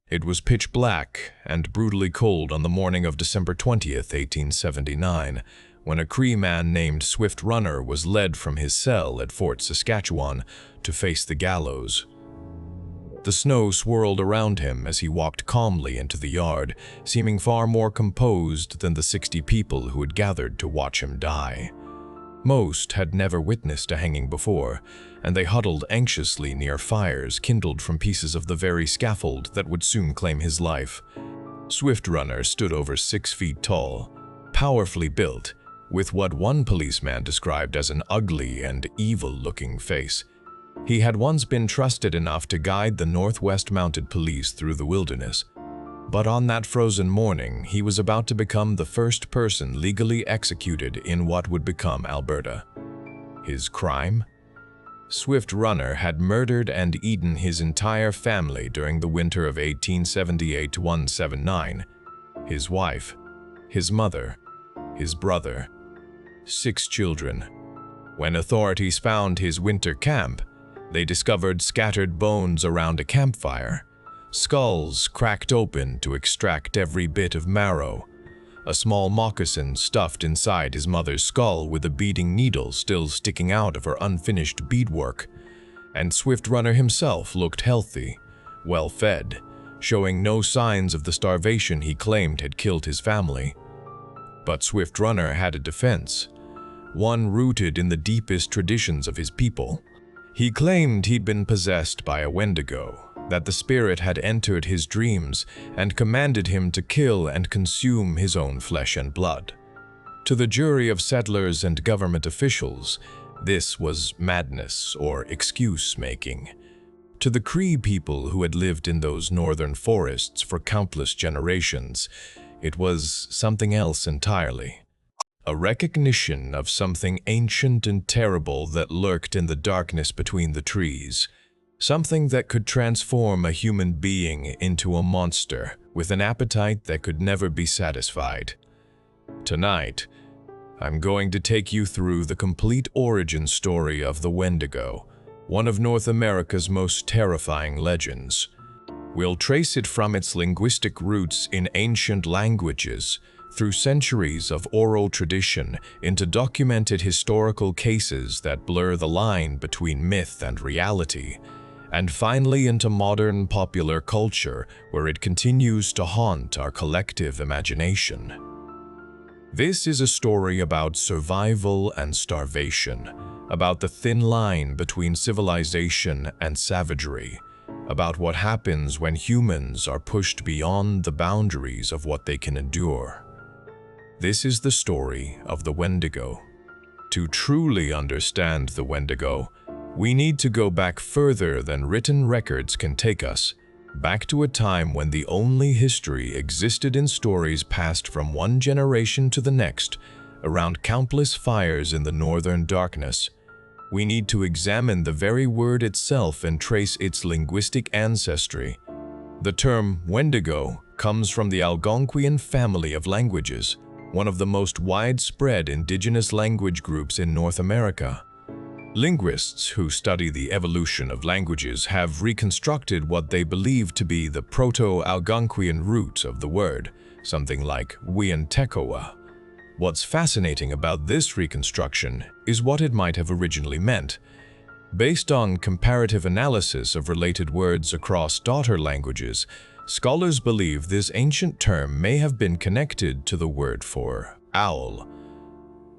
It was pitch black and brutally cold on the morning of December 20th, 1879, when a Cree man named Swift Runner was led from his cell at Fort Saskatchewan to face the gallows. The snow swirled around him as he walked calmly into the yard, seeming far more composed than the 60 people who had gathered to watch him die. Most had never witnessed a hanging before, and they huddled anxiously near fires kindled from pieces of the very scaffold that would soon claim his life. Swift Runner stood over 6 feet tall, powerfully built, with what one policeman described as an ugly and evil-looking face. He had once been trusted enough to guide the Northwest Mounted Police through the wilderness. But on that frozen morning, he was about to become the first person legally executed in what would become Alberta. His crime? Swift Runner had murdered and eaten his entire family during the winter of 1878-179. His wife, his mother, his brother, 6 children. When authorities found his winter camp, they discovered scattered bones around a campfire, skulls cracked open to extract every bit of marrow, a small moccasin stuffed inside his mother's skull with a beading needle still sticking out of her unfinished beadwork, and Swift Runner himself looked healthy, well-fed, showing no signs of the starvation he claimed had killed his family. But Swift Runner had a defense, one rooted in the deepest traditions of his people. He claimed he'd been possessed by a Wendigo, that the spirit had entered his dreams and commanded him to kill and consume his own flesh and blood. To the jury of settlers and government officials, this was madness or excuse-making. To the Cree people who had lived in those northern forests for countless generations, it was something else entirely. A recognition of something ancient and terrible that lurked in the darkness between the trees. Something that could transform a human being into a monster with an appetite that could never be satisfied. Tonight, I'm going to take you through the complete origin story of the Wendigo, one of North America's most terrifying legends. We'll trace it from its linguistic roots in ancient languages, through centuries of oral tradition, into documented historical cases that blur the line between myth and reality, and finally into modern popular culture where it continues to haunt our collective imagination. This is a story about survival and starvation, about the thin line between civilization and savagery, about what happens when humans are pushed beyond the boundaries of what they can endure. This is the story of the Wendigo. To truly understand the Wendigo, we need to go back further than written records can take us, back to a time when the only history existed in stories passed from one generation to the next, around countless fires in the northern darkness. We need to examine the very word itself and trace its linguistic ancestry. The term Wendigo comes from the Algonquian family of languages, one of the most widespread indigenous language groups in North America. Linguists who study the evolution of languages have reconstructed what they believe to be the Proto-Algonquian root of the word, something like Wiantekoa. What's fascinating about this reconstruction is what it might have originally meant. Based on comparative analysis of related words across daughter languages, scholars believe this ancient term may have been connected to the word for owl.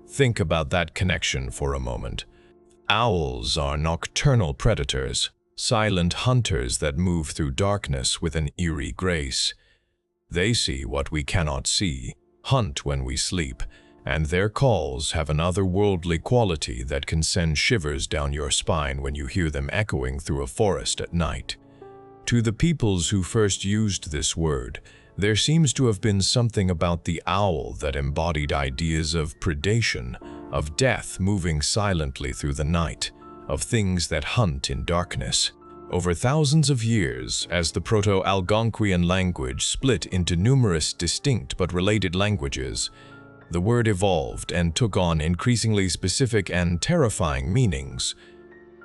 Think about that connection for a moment. Owls are nocturnal predators, silent hunters that move through darkness with an eerie grace. They see what we cannot see, hunt when we sleep, and their calls have an otherworldly quality that can send shivers down your spine when you hear them echoing through a forest at night. To the peoples who first used this word, there seems to have been something about the owl that embodied ideas of predation, of death moving silently through the night, of things that hunt in darkness. Over thousands of years, as the Proto-Algonquian language split into numerous distinct but related languages, the word evolved and took on increasingly specific and terrifying meanings.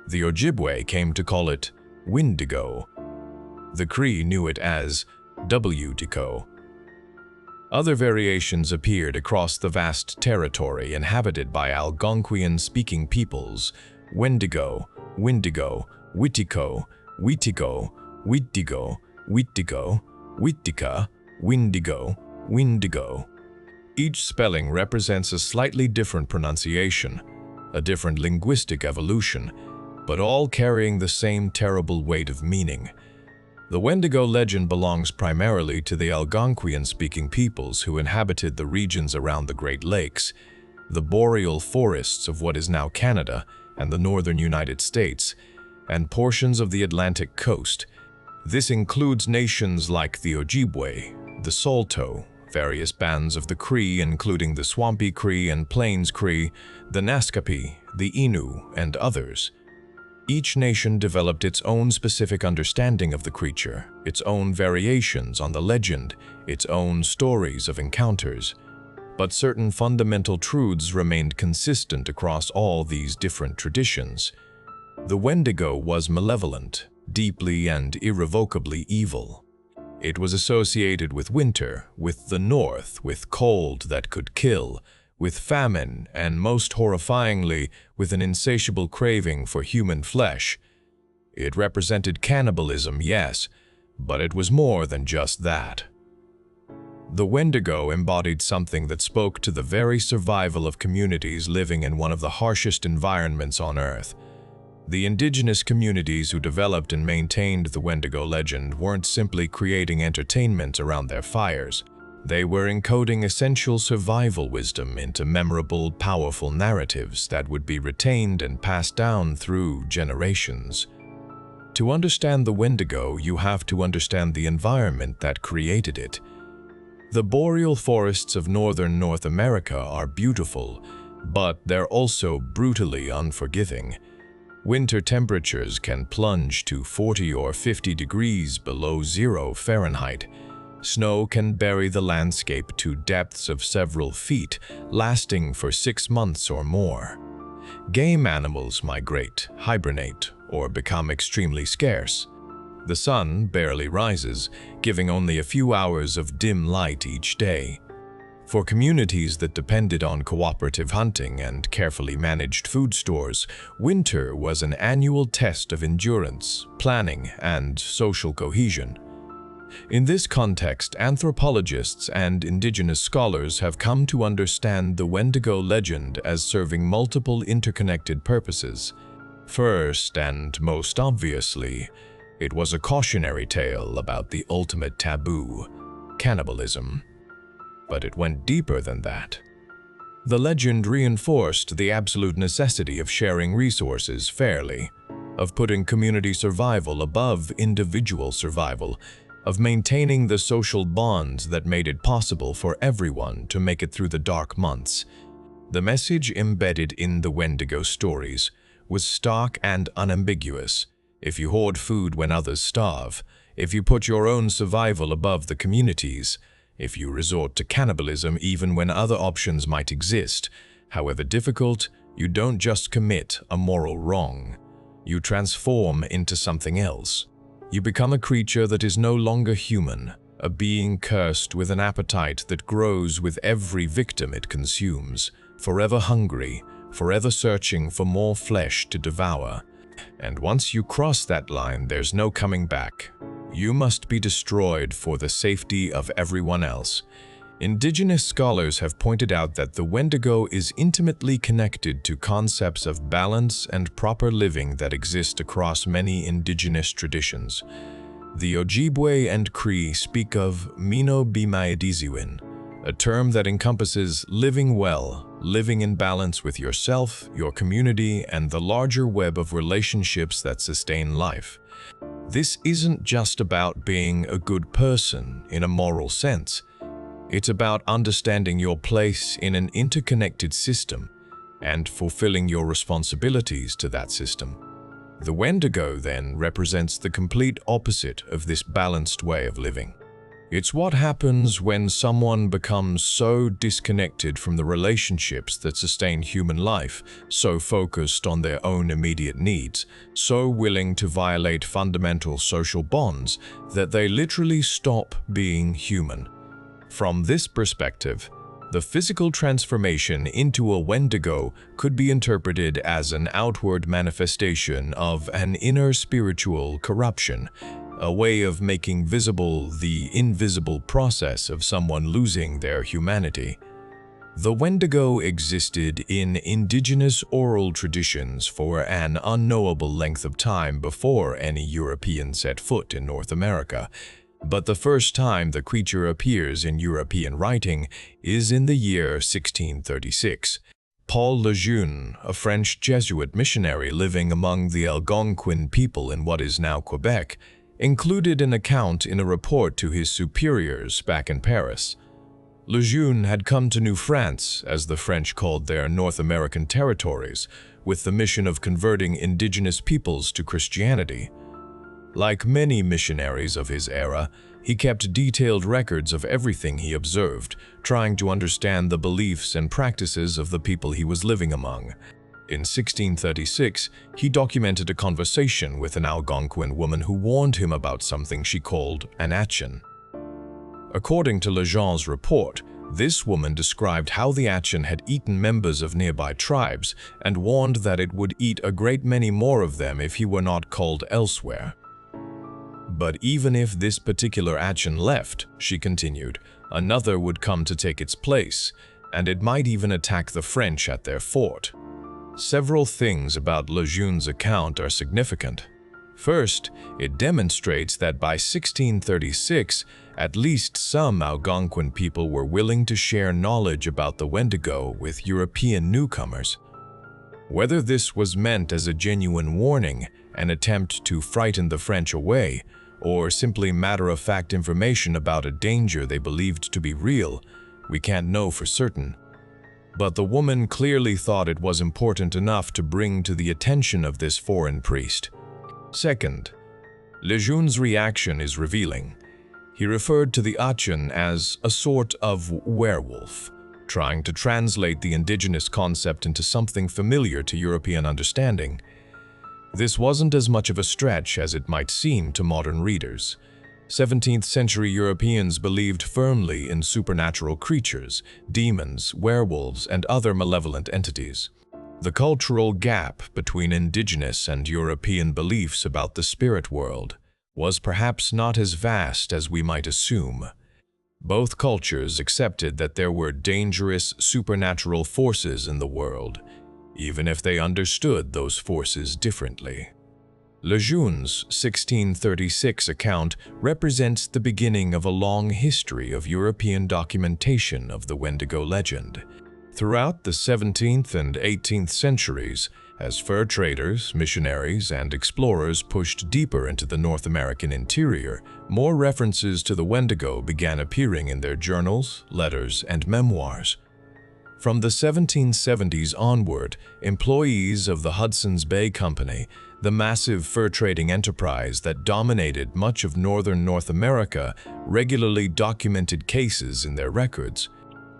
The Ojibwe came to call it Wendigo. The Cree knew it as Wendigo. Other variations appeared across the vast territory inhabited by Algonquian-speaking peoples: Wendigo, Windigo, Witiko, Witigo, Wittigo, Wittigo, Wittika, Windigo, Windigo. Each spelling represents a slightly different pronunciation, a different linguistic evolution, but all carrying the same terrible weight of meaning. The Wendigo legend belongs primarily to the Algonquian-speaking peoples who inhabited the regions around the Great Lakes, the boreal forests of what is now Canada and the northern United States, and portions of the Atlantic coast. This includes nations like the Ojibwe, the Saulteaux, various bands of the Cree including the Swampy Cree and Plains Cree, the Naskapi, the Innu, and others. Each nation developed its own specific understanding of the creature, its own variations on the legend, its own stories of encounters. But certain fundamental truths remained consistent across all these different traditions. The Wendigo was malevolent, deeply and irrevocably evil. It was associated with winter, with the north, with cold that could kill, with famine, and most horrifyingly, with an insatiable craving for human flesh. It represented cannibalism, yes, but it was more than just that. The Wendigo embodied something that spoke to the very survival of communities living in one of the harshest environments on Earth. The indigenous communities who developed and maintained the Wendigo legend weren't simply creating entertainment around their fires. They were encoding essential survival wisdom into memorable, powerful narratives that would be retained and passed down through generations. To understand the Wendigo, you have to understand the environment that created it. The boreal forests of northern North America are beautiful, but they're also brutally unforgiving. Winter temperatures can plunge to 40 or 50 degrees below Fahrenheit. Snow can bury the landscape to depths of several feet, lasting for 6 months or more. Game animals migrate, hibernate, or become extremely scarce. The sun barely rises, giving only a few hours of dim light each day. For communities that depended on cooperative hunting and carefully managed food stores, winter was an annual test of endurance, planning, and social cohesion. In this context, anthropologists and indigenous scholars have come to understand the Wendigo legend as serving multiple interconnected purposes. First, and most obviously, it was a cautionary tale about the ultimate taboo, cannibalism. But it went deeper than that. The legend reinforced the absolute necessity of sharing resources fairly, of putting community survival above individual survival, of maintaining the social bonds that made it possible for everyone to make it through the dark months. The message embedded in the Wendigo stories was stark and unambiguous. If you hoard food when others starve, if you put your own survival above the community's, if you resort to cannibalism even when other options might exist, however difficult, you don't just commit a moral wrong. You transform into something else. You become a creature that is no longer human, a being cursed with an appetite that grows with every victim it consumes, forever hungry, forever searching for more flesh to devour. And once you cross that line, there's no coming back. You must be destroyed for the safety of everyone else. Indigenous scholars have pointed out that the Wendigo is intimately connected to concepts of balance and proper living that exist across many indigenous traditions. The Ojibwe and Cree speak of Mino Bimaediziwin, a term that encompasses living well, living in balance with yourself, your community, and the larger web of relationships that sustain life. This isn't just about being a good person in a moral sense. It's about understanding your place in an interconnected system and fulfilling your responsibilities to that system. The Wendigo, then, represents the complete opposite of this balanced way of living. It's what happens when someone becomes so disconnected from the relationships that sustain human life, so focused on their own immediate needs, so willing to violate fundamental social bonds that they literally stop being human. From this perspective, the physical transformation into a Wendigo could be interpreted as an outward manifestation of an inner spiritual corruption, a way of making visible the invisible process of someone losing their humanity. The Wendigo existed in indigenous oral traditions for an unknowable length of time before any European set foot in North America, but the first time the creature appears in European writing is in the year 1636. Paul Lejeune, a French Jesuit missionary living among the Algonquin people in what is now Quebec, included an account in a report to his superiors back in Paris. Lejeune had come to New France, as the French called their North American territories, with the mission of converting indigenous peoples to Christianity. Like many missionaries of his era, he kept detailed records of everything he observed, trying to understand the beliefs and practices of the people he was living among. In 1636, he documented a conversation with an Algonquin woman who warned him about something she called an Atchin. According to Lejeune's report, this woman described how the Atchin had eaten members of nearby tribes and warned that it would eat a great many more of them if he were not called elsewhere. But even if this particular Atchin left, she continued, another would come to take its place, and it might even attack the French at their fort. Several things about Lejeune's account are significant. First, it demonstrates that by 1636, at least some Algonquin people were willing to share knowledge about the Wendigo with European newcomers. Whether this was meant as a genuine warning, an attempt to frighten the French away, or simply matter-of-fact information about a danger they believed to be real, we can't know for certain. But the woman clearly thought it was important enough to bring to the attention of this foreign priest. Second, Lejeune's reaction is revealing. He referred to the Atchin as a sort of werewolf, trying to translate the indigenous concept into something familiar to European understanding. This wasn't as much of a stretch as it might seem to modern readers. 17th century Europeans believed firmly in supernatural creatures, demons, werewolves, and other malevolent entities. The cultural gap between indigenous and European beliefs about the spirit world was perhaps not as vast as we might assume. Both cultures accepted that there were dangerous supernatural forces in the world, even if they understood those forces differently. Lejeune's 1636 account represents the beginning of a long history of European documentation of the Wendigo legend. Throughout the 17th and 18th centuries, as fur traders, missionaries, and explorers pushed deeper into the North American interior, more references to the Wendigo began appearing in their journals, letters, and memoirs. From the 1770s onward, employees of the Hudson's Bay Company, the massive fur trading enterprise that dominated much of northern North America, regularly documented cases in their records.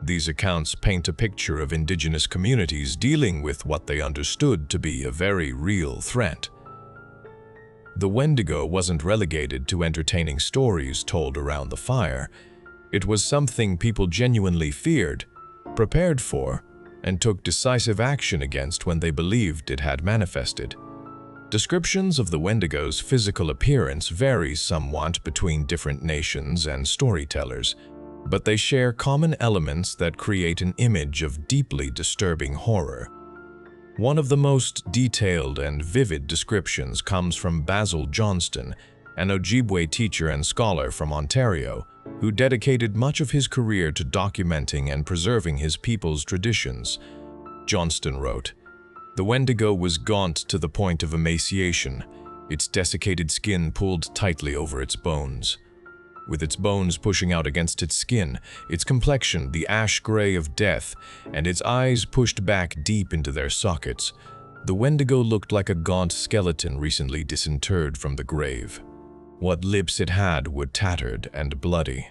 These accounts paint a picture of indigenous communities dealing with what they understood to be a very real threat. The Wendigo wasn't relegated to entertaining stories told around the fire. It was something people genuinely feared, prepared for, and took decisive action against when they believed it had manifested. Descriptions of the Wendigo's physical appearance vary somewhat between different nations and storytellers, but they share common elements that create an image of deeply disturbing horror. One of the most detailed and vivid descriptions comes from Basil Johnston, an Ojibwe teacher and scholar from Ontario, who dedicated much of his career to documenting and preserving his people's traditions. Johnston wrote, "The Wendigo was gaunt to the point of emaciation, its desiccated skin pulled tightly over its bones. With its bones pushing out against its skin, its complexion the ash gray of death, and its eyes pushed back deep into their sockets, the Wendigo looked like a gaunt skeleton recently disinterred from the grave. What lips it had were tattered and bloody,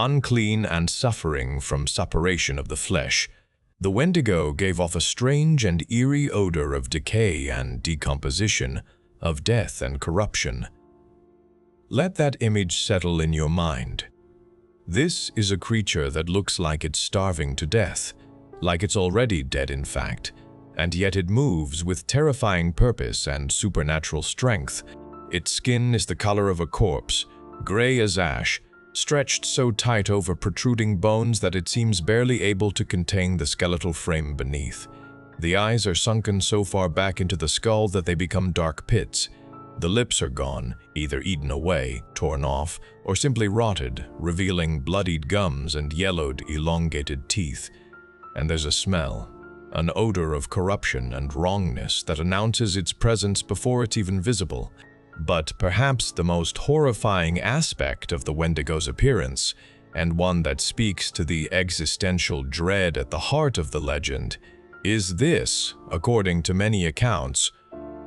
Unclean and suffering from suppuration of the flesh, the Wendigo gave off a strange and eerie odor of decay and decomposition, of death and corruption. Let that image settle in your mind. This is a creature that looks like it's starving to death, like it's already dead in fact, and yet it moves with terrifying purpose and supernatural strength. Its skin is the color of a corpse, gray as ash, stretched so tight over protruding bones that it seems barely able to contain the skeletal frame beneath. The eyes are sunken so far back into the skull that they become dark pits. The lips are gone, either eaten away, torn off, or simply rotted, revealing bloodied gums and yellowed, elongated teeth. And there's a smell, an odor of corruption and wrongness that announces its presence before it's even visible. But perhaps the most horrifying aspect of the Wendigo's appearance, and one that speaks to the existential dread at the heart of the legend, is this, according to many accounts,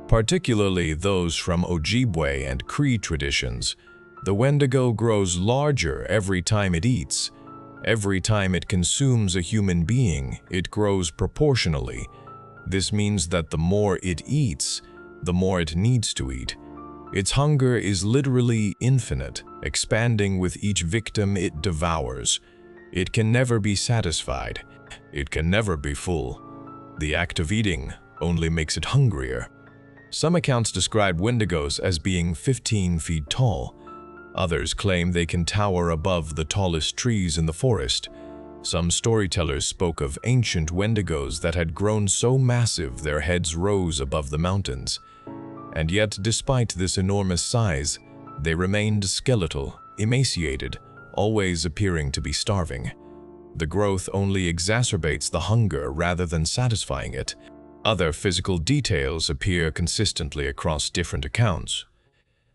particularly those from Ojibwe and Cree traditions. The Wendigo grows larger every time it eats. Every time it consumes a human being, it grows proportionally. This means that the more it eats, the more it needs to eat. Its hunger is literally infinite, expanding with each victim it devours. It can never be satisfied. It can never be full. The act of eating only makes it hungrier. Some accounts describe Wendigos as being 15 feet tall. Others claim they can tower above the tallest trees in the forest. Some storytellers spoke of ancient Wendigos that had grown so massive their heads rose above the mountains. And yet, despite this enormous size, they remained skeletal, emaciated, always appearing to be starving. The growth only exacerbates the hunger rather than satisfying it. Other physical details appear consistently across different accounts.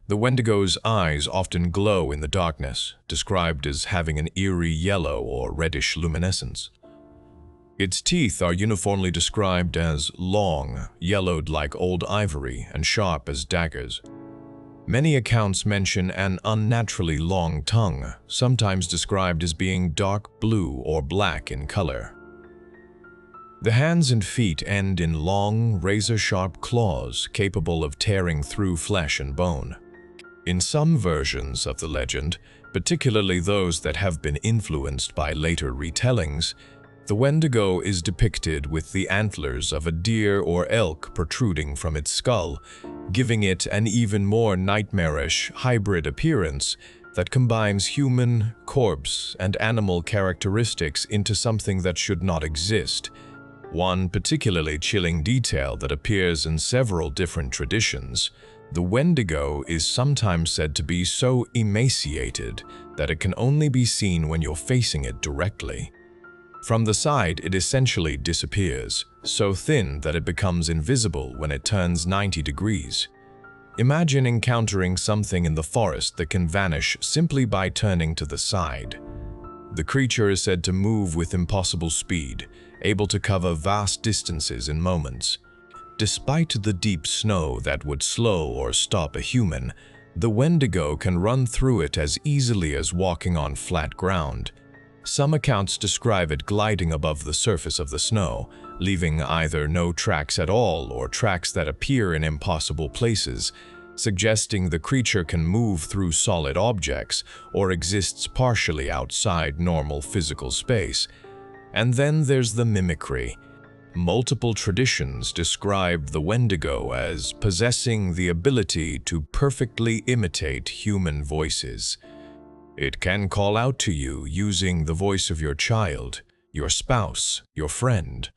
The Wendigo's eyes often glow in the darkness, described as having an eerie yellow or reddish luminescence. Its teeth are uniformly described as long, yellowed like old ivory, and sharp as daggers. Many accounts mention an unnaturally long tongue, sometimes described as being dark blue or black in color. The hands and feet end in long, razor-sharp claws capable of tearing through flesh and bone. In some versions of the legend, particularly those that have been influenced by later retellings, the Wendigo is depicted with the antlers of a deer or elk protruding from its skull, giving it an even more nightmarish hybrid appearance that combines human, corpse, and animal characteristics into something that should not exist. One particularly chilling detail that appears in several different traditions: the Wendigo is sometimes said to be so emaciated that it can only be seen when you're facing it directly. From the side, it essentially disappears, so thin that it becomes invisible when it turns 90 degrees. Imagine encountering something in the forest that can vanish simply by turning to the side. The creature is said to move with impossible speed, able to cover vast distances in moments. Despite the deep snow that would slow or stop a human, the Wendigo can run through it as easily as walking on flat ground. Some accounts describe it gliding above the surface of the snow, leaving either no tracks at all or tracks that appear in impossible places, suggesting the creature can move through solid objects or exists partially outside normal physical space. And then there's the mimicry. Multiple traditions describe the Wendigo as possessing the ability to perfectly imitate human voices. It can call out to you using the voice of your child, your spouse, your friend.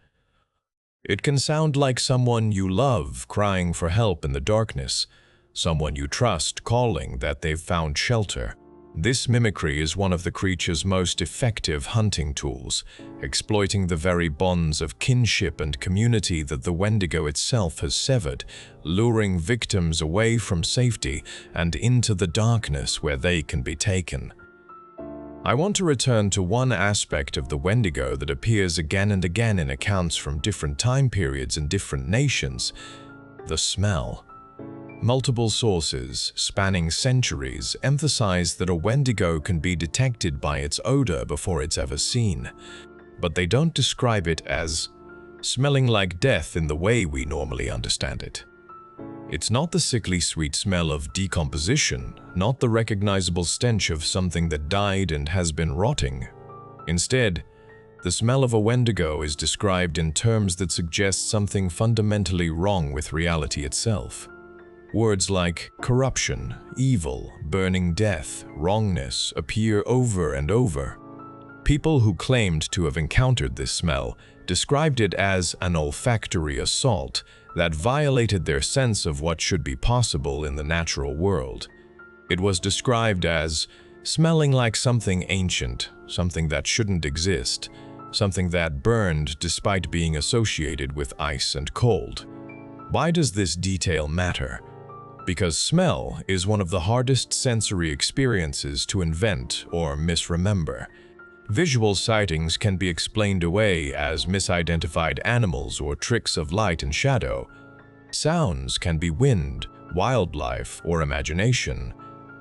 It can sound like someone you love crying for help in the darkness, someone you trust calling that they've found shelter. This mimicry is one of the creature's most effective hunting tools, exploiting the very bonds of kinship and community that the Wendigo itself has severed, luring victims away from safety and into the darkness where they can be taken. I want to return to one aspect of the Wendigo that appears again and again in accounts from different time periods and different nations: the smell. Multiple sources, spanning centuries, emphasize that a Wendigo can be detected by its odor before it's ever seen, but they don't describe it as smelling like death in the way we normally understand it. It's not the sickly sweet smell of decomposition, not the recognizable stench of something that died and has been rotting. Instead, the smell of a Wendigo is described in terms that suggest something fundamentally wrong with reality itself. Words like corruption, evil, burning death, wrongness appear over and over. People who claimed to have encountered this smell described it as an olfactory assault that violated their sense of what should be possible in the natural world. It was described as smelling like something ancient, something that shouldn't exist, something that burned despite being associated with ice and cold. Why does this detail matter? Because smell is one of the hardest sensory experiences to invent or misremember. Visual sightings can be explained away as misidentified animals or tricks of light and shadow. Sounds can be wind, wildlife, or imagination.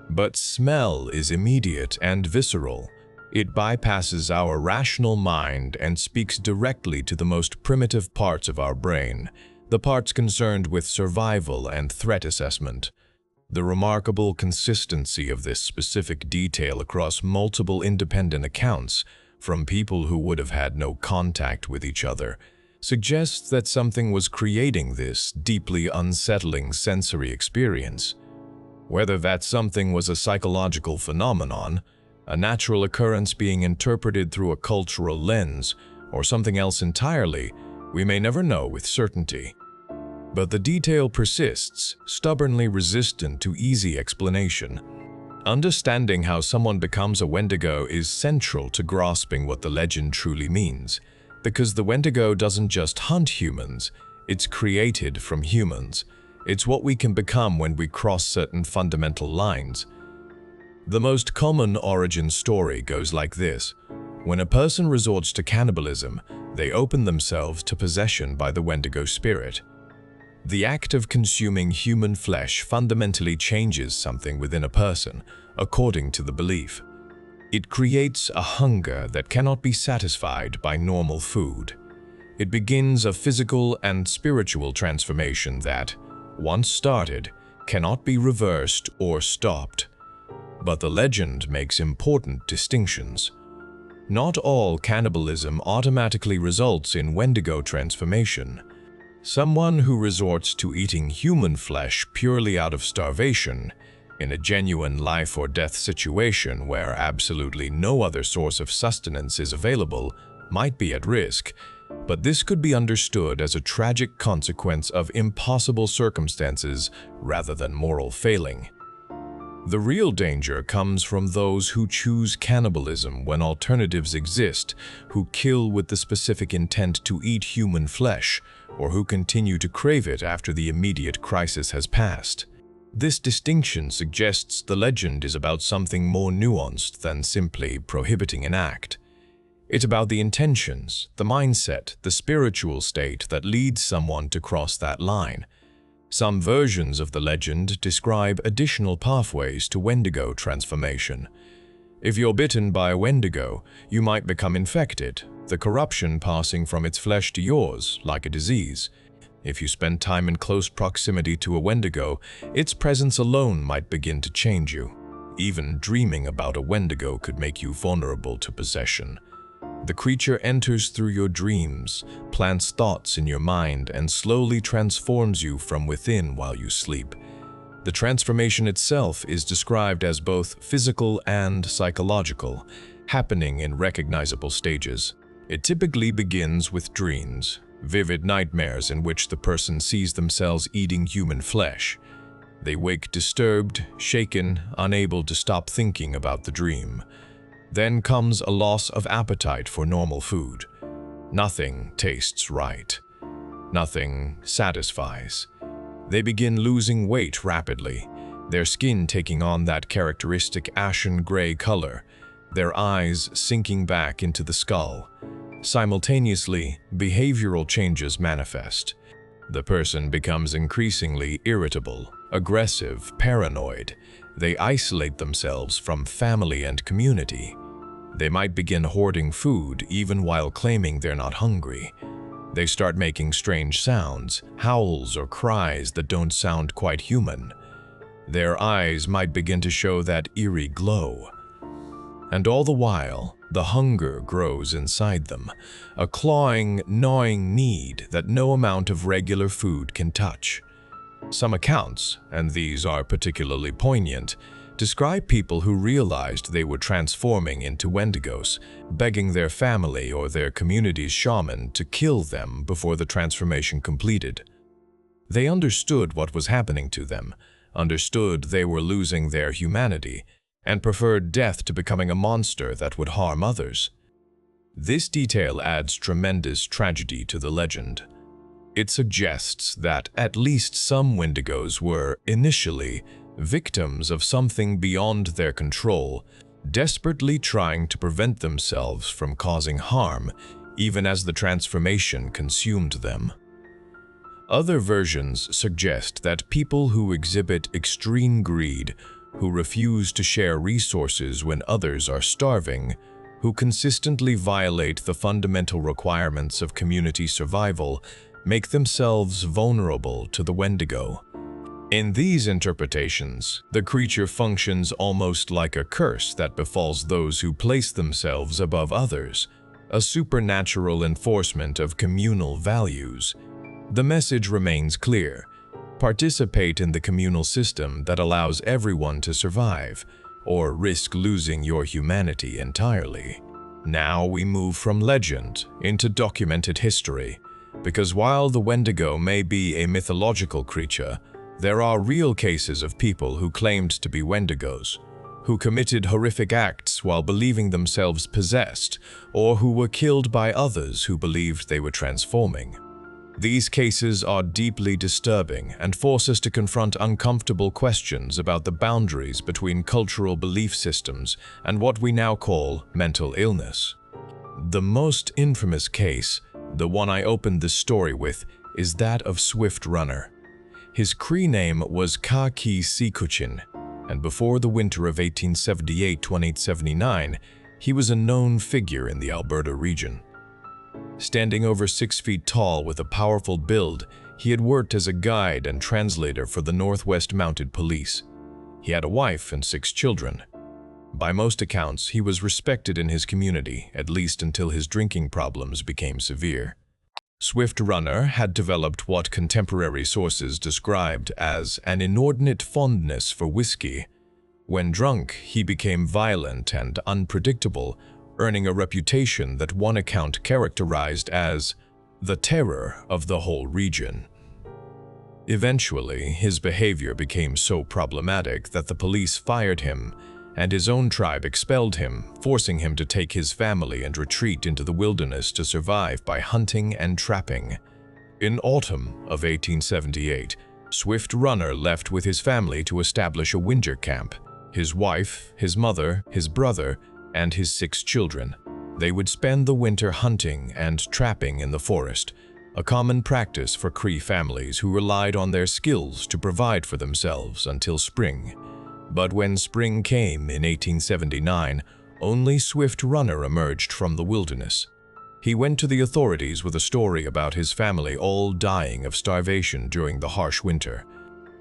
But smell is immediate and visceral. It bypasses our rational mind and speaks directly to the most primitive parts of our brain, the parts concerned with survival and threat assessment. The remarkable consistency of this specific detail across multiple independent accounts from people who would have had no contact with each other suggests that something was creating this deeply unsettling sensory experience. Whether that something was a psychological phenomenon, a natural occurrence being interpreted through a cultural lens, or something else entirely, we may never know with certainty. But the detail persists, stubbornly resistant to easy explanation. Understanding how someone becomes a Wendigo is central to grasping what the legend truly means, because the Wendigo doesn't just hunt humans, it's created from humans. It's what we can become when we cross certain fundamental lines. The most common origin story goes like this. When a person resorts to cannibalism, they open themselves to possession by the Wendigo spirit. The act of consuming human flesh fundamentally changes something within a person, according to the belief. It creates a hunger that cannot be satisfied by normal food. It begins a physical and spiritual transformation that, once started, cannot be reversed or stopped. But the legend makes important distinctions. Not all cannibalism automatically results in Wendigo transformation. Someone who resorts to eating human flesh purely out of starvation, in a genuine life or death situation where absolutely no other source of sustenance is available, might be at risk, but this could be understood as a tragic consequence of impossible circumstances rather than moral failing. The real danger comes from those who choose cannibalism when alternatives exist, who kill with the specific intent to eat human flesh, or who continue to crave it after the immediate crisis has passed. This distinction suggests the legend is about something more nuanced than simply prohibiting an act. It's about the intentions, the mindset, the spiritual state that leads someone to cross that line. Some versions of the legend describe additional pathways to Wendigo transformation. If you're bitten by a Wendigo, you might become infected, the corruption passing from its flesh to yours, like a disease. If you spend time in close proximity to a Wendigo, its presence alone might begin to change you. Even dreaming about a Wendigo could make you vulnerable to possession. The creature enters through your dreams, plants thoughts in your mind, and slowly transforms you from within while you sleep. The transformation itself is described as both physical and psychological, happening in recognizable stages. It typically begins with dreams, vivid nightmares in which the person sees themselves eating human flesh. They wake disturbed, shaken, unable to stop thinking about the dream. Then comes a loss of appetite for normal food. Nothing tastes right. Nothing satisfies. They begin losing weight rapidly, their skin taking on that characteristic ashen gray color, their eyes sinking back into the skull. Simultaneously, behavioral changes manifest. The person becomes increasingly irritable, aggressive, paranoid. They isolate themselves from family and community. They might begin hoarding food even while claiming they're not hungry. They start making strange sounds, howls or cries that don't sound quite human. Their eyes might begin to show that eerie glow. And all the while, the hunger grows inside them, a clawing, gnawing need that no amount of regular food can touch. Some accounts, and these are particularly poignant, describe people who realized they were transforming into Wendigos, begging their family or their community's shaman to kill them before the transformation completed. They understood what was happening to them, understood they were losing their humanity, and preferred death to becoming a monster that would harm others. This detail adds tremendous tragedy to the legend. It suggests that at least some Wendigos were, initially, victims of something beyond their control, desperately trying to prevent themselves from causing harm, even as the transformation consumed them. Other versions suggest that people who exhibit extreme greed, who refuse to share resources when others are starving, who consistently violate the fundamental requirements of community survival, make themselves vulnerable to the Wendigo. In these interpretations, the creature functions almost like a curse that befalls those who place themselves above others, a supernatural enforcement of communal values. The message remains clear: participate in the communal system that allows everyone to survive, or risk losing your humanity entirely. Now we move from legend into documented history, because while the Wendigo may be a mythological creature, there are real cases of people who claimed to be Wendigos, who committed horrific acts while believing themselves possessed, or who were killed by others who believed they were transforming. These cases are deeply disturbing and force us to confront uncomfortable questions about the boundaries between cultural belief systems and what we now call mental illness. The most infamous case, the one I opened this story with, is that of Swift Runner. His Cree name was Ka-Ki Sikuchin, and before the winter of 1878-1879, he was a known figure in the Alberta region. Standing over 6 feet tall with a powerful build, he had worked as a guide and translator for the Northwest Mounted Police. He had a wife and 6 children. By most accounts, he was respected in his community, at least until his drinking problems became severe. Swift Runner had developed what contemporary sources described as an inordinate fondness for whiskey. When drunk, he became violent and unpredictable, earning a reputation that one account characterized as the terror of the whole region. Eventually, his behavior became so problematic that the police fired him, and his own tribe expelled him, forcing him to take his family and retreat into the wilderness to survive by hunting and trapping. In autumn of 1878, Swift Runner left with his family to establish a winter camp. His wife, his mother, his brother, and his 6 children. They would spend the winter hunting and trapping in the forest, a common practice for Cree families who relied on their skills to provide for themselves until spring. But when spring came in 1879, only Swift Runner emerged from the wilderness. He went to the authorities with a story about his family all dying of starvation during the harsh winter.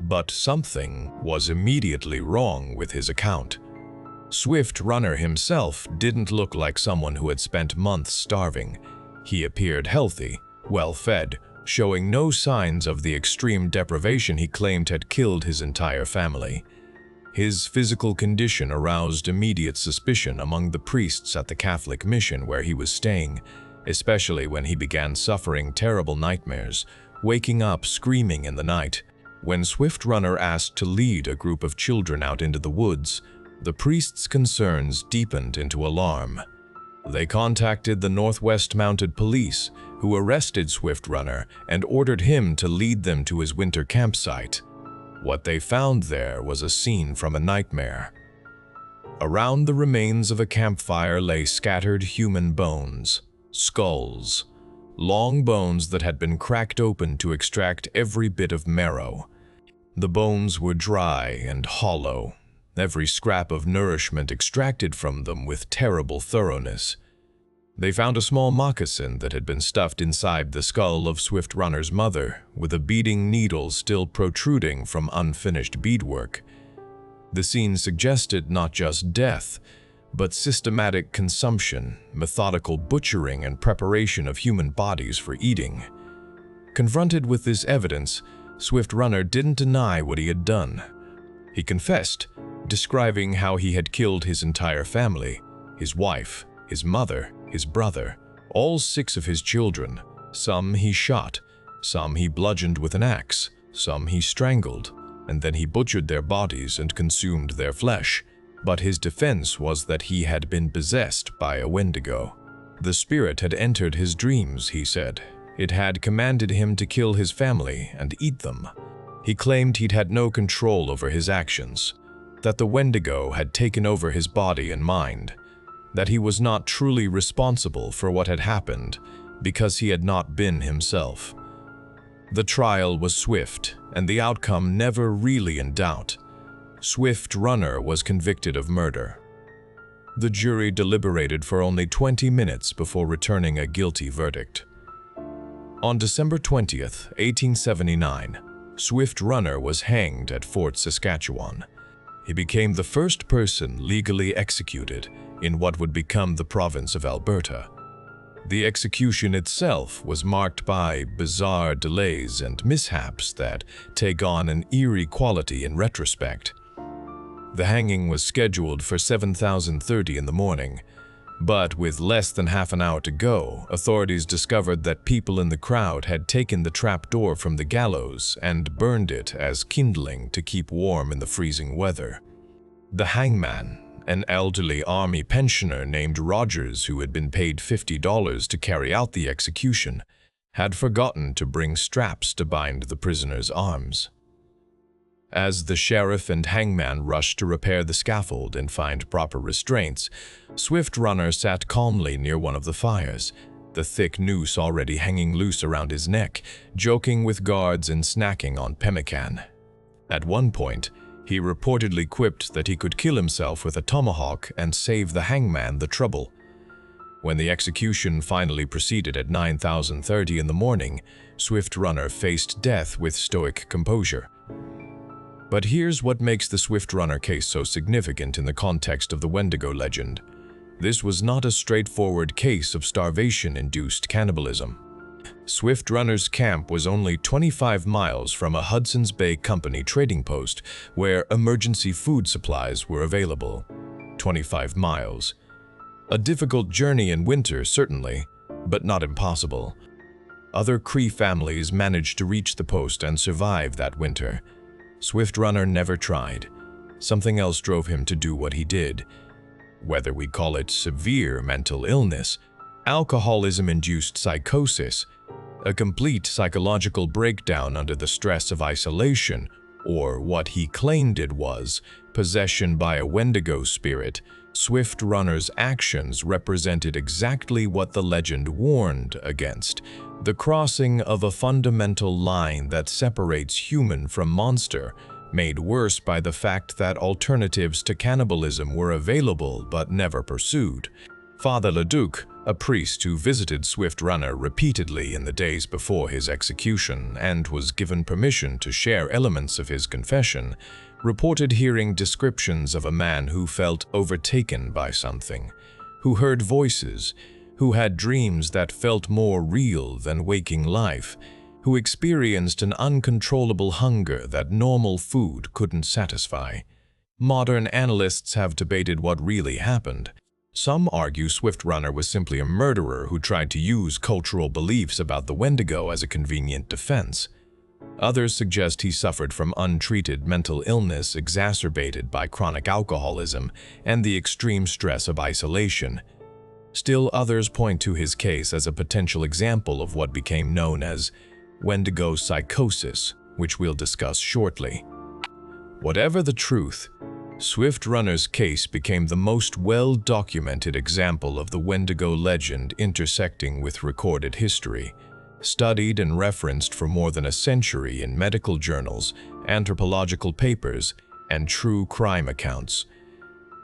But something was immediately wrong with his account. Swift Runner himself didn't look like someone who had spent months starving. He appeared healthy, well-fed, showing no signs of the extreme deprivation he claimed had killed his entire family. His physical condition aroused immediate suspicion among the priests at the Catholic mission where he was staying, especially when he began suffering terrible nightmares, waking up screaming in the night. When Swift Runner asked to lead a group of children out into the woods, the priests' concerns deepened into alarm. They contacted the Northwest Mounted Police, who arrested Swift Runner and ordered him to lead them to his winter campsite. What they found there was a scene from a nightmare. Around the remains of a campfire lay scattered human bones, skulls, long bones that had been cracked open to extract every bit of marrow. The bones were dry and hollow, every scrap of nourishment extracted from them with terrible thoroughness. They found a small moccasin that had been stuffed inside the skull of Swift Runner's mother, with a beading needle still protruding from unfinished beadwork. The scene suggested not just death, but systematic consumption, methodical butchering, and preparation of human bodies for eating. Confronted with this evidence, Swift Runner didn't deny what he had done. He confessed, describing how he had killed his entire family, his wife, his mother, his brother, all 6 of his children. Some he shot, some he bludgeoned with an axe, some he strangled, and then he butchered their bodies and consumed their flesh. But his defense was that he had been possessed by a Wendigo. The spirit had entered his dreams, he said. It had commanded him to kill his family and eat them. He claimed he'd had no control over his actions, that the Wendigo had taken over his body and mind, that he was not truly responsible for what had happened because he had not been himself. The trial was swift, and the outcome never really in doubt. Swift Runner was convicted of murder. The jury deliberated for only 20 minutes before returning a guilty verdict. On December 20th, 1879, Swift Runner was hanged at Fort Saskatchewan. He became the first person legally executed in what would become the province of Alberta. The execution itself was marked by bizarre delays and mishaps that take on an eerie quality in retrospect. The hanging was scheduled for 7:30 in the morning, but with less than half an hour to go, authorities discovered that people in the crowd had taken the trap door from the gallows and burned it as kindling to keep warm in the freezing weather. The hangman, an elderly army pensioner named Rogers who had been paid $50 to carry out the execution, had forgotten to bring straps to bind the prisoner's arms. As the sheriff and hangman rushed to repair the scaffold and find proper restraints, Swift Runner sat calmly near one of the fires, the thick noose already hanging loose around his neck, joking with guards and snacking on pemmican. At one point, he reportedly quipped that he could kill himself with a tomahawk and save the hangman the trouble. When the execution finally proceeded at 9:30 in the morning, Swift Runner faced death with stoic composure. But here's what makes the Swift Runner case so significant in the context of the Wendigo legend. This was not a straightforward case of starvation-induced cannibalism. Swift Runner's camp was only 25 miles from a Hudson's Bay Company trading post where emergency food supplies were available. 25 miles. A difficult journey in winter, certainly, but not impossible. Other Cree families managed to reach the post and survive that winter. Swift Runner never tried. Something else drove him to do what he did. Whether we call it severe mental illness, alcoholism-induced psychosis, a complete psychological breakdown under the stress of isolation, or what he claimed it was, possession by a Wendigo spirit, Swift Runner's actions represented exactly what the legend warned against: the crossing of a fundamental line that separates human from monster, made worse by the fact that alternatives to cannibalism were available but never pursued. Father Leduc, a priest who visited Swift Runner repeatedly in the days before his execution and was given permission to share elements of his confession, reported hearing descriptions of a man who felt overtaken by something, who heard voices, who had dreams that felt more real than waking life, who experienced an uncontrollable hunger that normal food couldn't satisfy. Modern analysts have debated what really happened. Some argue Swift Runner was simply a murderer who tried to use cultural beliefs about the Wendigo as a convenient defense. Others suggest he suffered from untreated mental illness exacerbated by chronic alcoholism and the extreme stress of isolation. Still others point to his case as a potential example of what became known as Wendigo psychosis, which we'll discuss shortly. Whatever the truth, Swift Runner's case became the most well-documented example of the Wendigo legend intersecting with recorded history, studied and referenced for more than a century in medical journals, anthropological papers, and true crime accounts.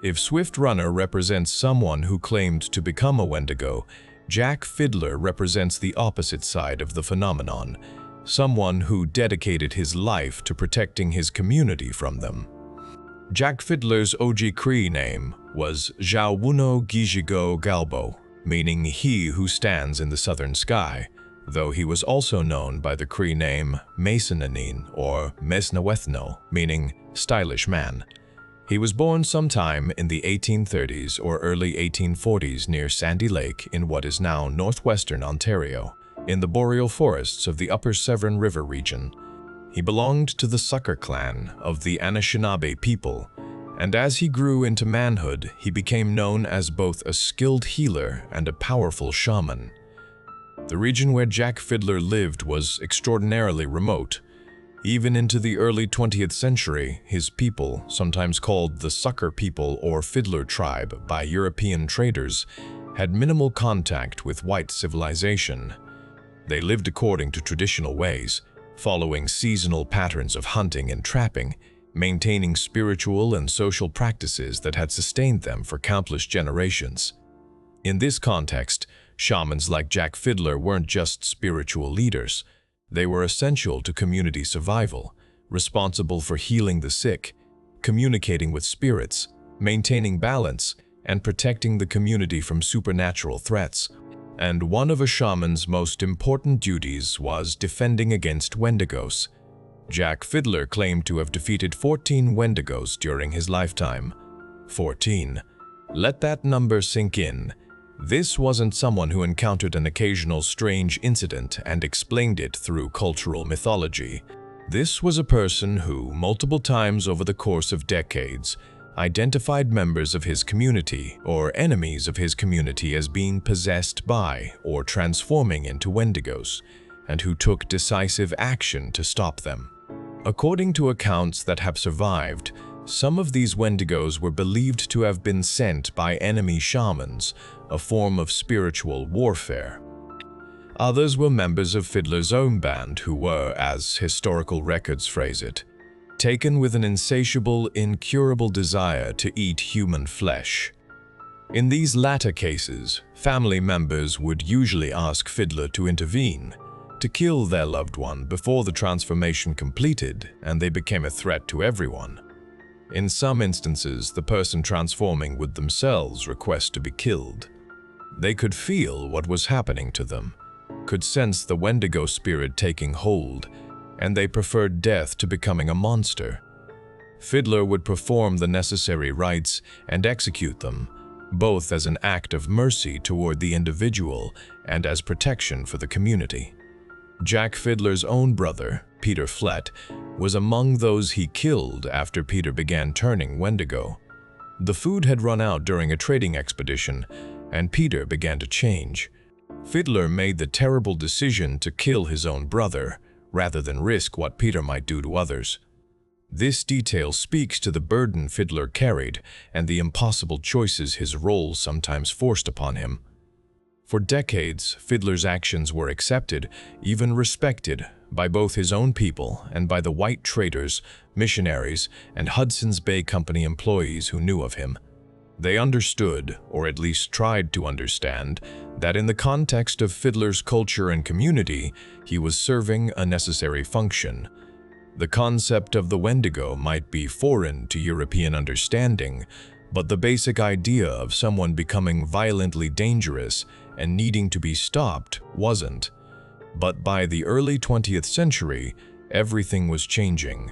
If Swift Runner represents someone who claimed to become a Wendigo, Jack Fiddler represents the opposite side of the phenomenon, someone who dedicated his life to protecting his community from them. Jack Fiddler's OG Cree name was Jawuno Gijigo Galbo, meaning he who stands in the southern sky, though he was also known by the Cree name Masonanin or Mesnawethno, meaning stylish man. He was born sometime in the 1830s or early 1840s near Sandy Lake in what is now northwestern Ontario, in the boreal forests of the Upper Severn River region. He belonged to the Sucker clan of the Anishinaabe people, and as he grew into manhood, he became known as both a skilled healer and a powerful shaman. The region where Jack Fiddler lived was extraordinarily remote. Even into the early 20th century, his people, sometimes called the Sucker people or Fiddler tribe by European traders, had minimal contact with white civilization. They lived according to traditional ways, following seasonal patterns of hunting and trapping, maintaining spiritual and social practices that had sustained them for countless generations. In this context, shamans like Jack Fiddler weren't just spiritual leaders. They were essential to community survival, responsible for healing the sick, communicating with spirits, maintaining balance, and protecting the community from supernatural threats. And one of a shaman's most important duties was defending against Wendigos. Jack Fiddler claimed to have defeated 14 Wendigos during his lifetime. 14. Let that number sink in. This wasn't someone who encountered an occasional strange incident and explained it through cultural mythology. This was a person who, multiple times over the course of decades, identified members of his community or enemies of his community as being possessed by or transforming into Wendigos, and who took decisive action to stop them. According to accounts that have survived, some of these Wendigos were believed to have been sent by enemy shamans, a form of spiritual warfare. Others were members of Fiddler's own band who were, as historical records phrase it, taken with an insatiable, incurable desire to eat human flesh. In these latter cases, family members would usually ask Fiddler to intervene, to kill their loved one before the transformation completed and they became a threat to everyone. In some instances, the person transforming would themselves request to be killed. They could feel what was happening to them, could sense the Wendigo spirit taking hold, and they preferred death to becoming a monster. Fiddler would perform the necessary rites and execute them, both as an act of mercy toward the individual and as protection for the community. Jack Fiddler's own brother, Peter Flett, was among those he killed after Peter began turning Wendigo. The food had run out during a trading expedition, and Peter began to change. Fiddler made the terrible decision to kill his own brother, rather than risk what Peter might do to others. This detail speaks to the burden Fiddler carried and the impossible choices his role sometimes forced upon him. For decades, Fiddler's actions were accepted, even respected, by both his own people and by the white traders, missionaries, and Hudson's Bay Company employees who knew of him. They understood, or at least tried to understand, that in the context of Fiddler's culture and community, he was serving a necessary function. The concept of the Wendigo might be foreign to European understanding, but the basic idea of someone becoming violently dangerous and needing to be stopped wasn't. But by the early 20th century, everything was changing.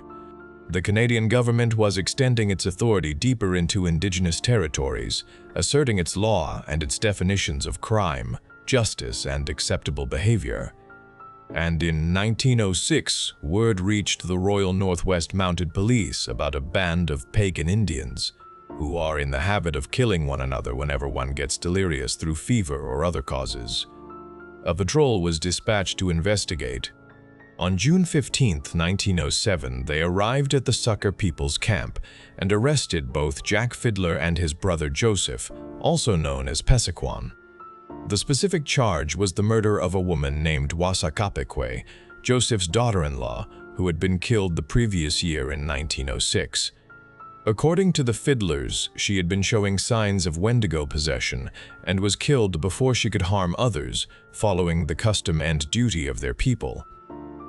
The Canadian government was extending its authority deeper into Indigenous territories, asserting its law and its definitions of crime, justice, and acceptable behavior. And in 1906, word reached the Royal Northwest Mounted Police about a band of pagan Indians, who are in the habit of killing one another whenever one gets delirious through fever or other causes. A patrol was dispatched to investigate. On June 15, 1907, they arrived at the Sucker People's Camp and arrested both Jack Fiddler and his brother Joseph, also known as Pesequan. The specific charge was the murder of a woman named Wasakapekwe, Joseph's daughter-in-law, who had been killed the previous year in 1906. According to the Fiddlers, she had been showing signs of Wendigo possession and was killed before she could harm others, following the custom and duty of their people.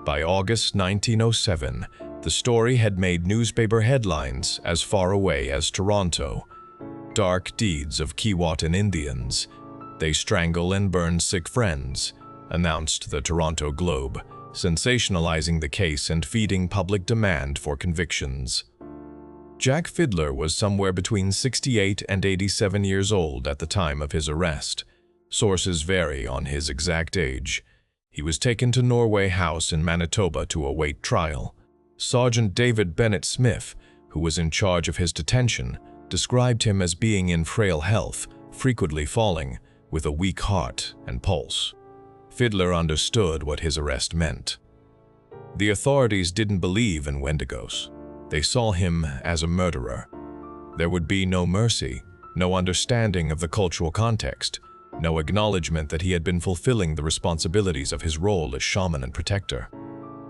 By August 1907, the story had made newspaper headlines as far away as Toronto. Dark deeds of Keewatin Indians. They strangle and burn sick friends, announced the Toronto Globe, sensationalizing the case and feeding public demand for convictions. Jack Fiddler was somewhere between 68 and 87 years old at the time of his arrest. Sources vary on his exact age. He was taken to Norway House in Manitoba to await trial. Sergeant David Bennett Smith, who was in charge of his detention, described him as being in frail health, frequently falling, with a weak heart and pulse. Fiddler understood what his arrest meant. The authorities didn't believe in Wendigos. They saw him as a murderer. There would be no mercy, no understanding of the cultural context, no acknowledgement that he had been fulfilling the responsibilities of his role as shaman and protector.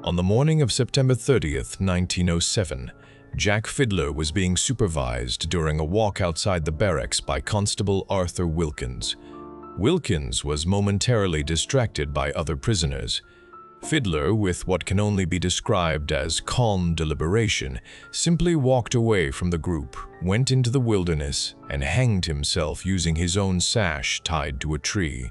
On the morning of September 30th, 1907, Jack Fiddler was being supervised during a walk outside the barracks by Constable Arthur Wilkins. Wilkins was momentarily distracted by other prisoners. Fiddler, with what can only be described as calm deliberation, simply walked away from the group, went into the wilderness, and hanged himself using his own sash tied to a tree.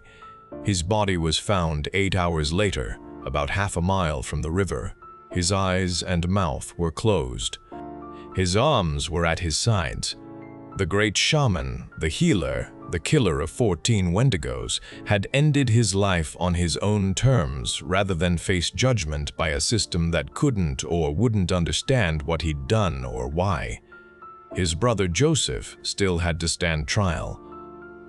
His body was found 8 hours later, about half a mile from the river. His eyes and mouth were closed. His arms were at his sides. The great shaman, the healer, the killer of 14 Wendigos, had ended his life on his own terms rather than face judgment by a system that couldn't or wouldn't understand what he'd done or why. His brother Joseph still had to stand trial.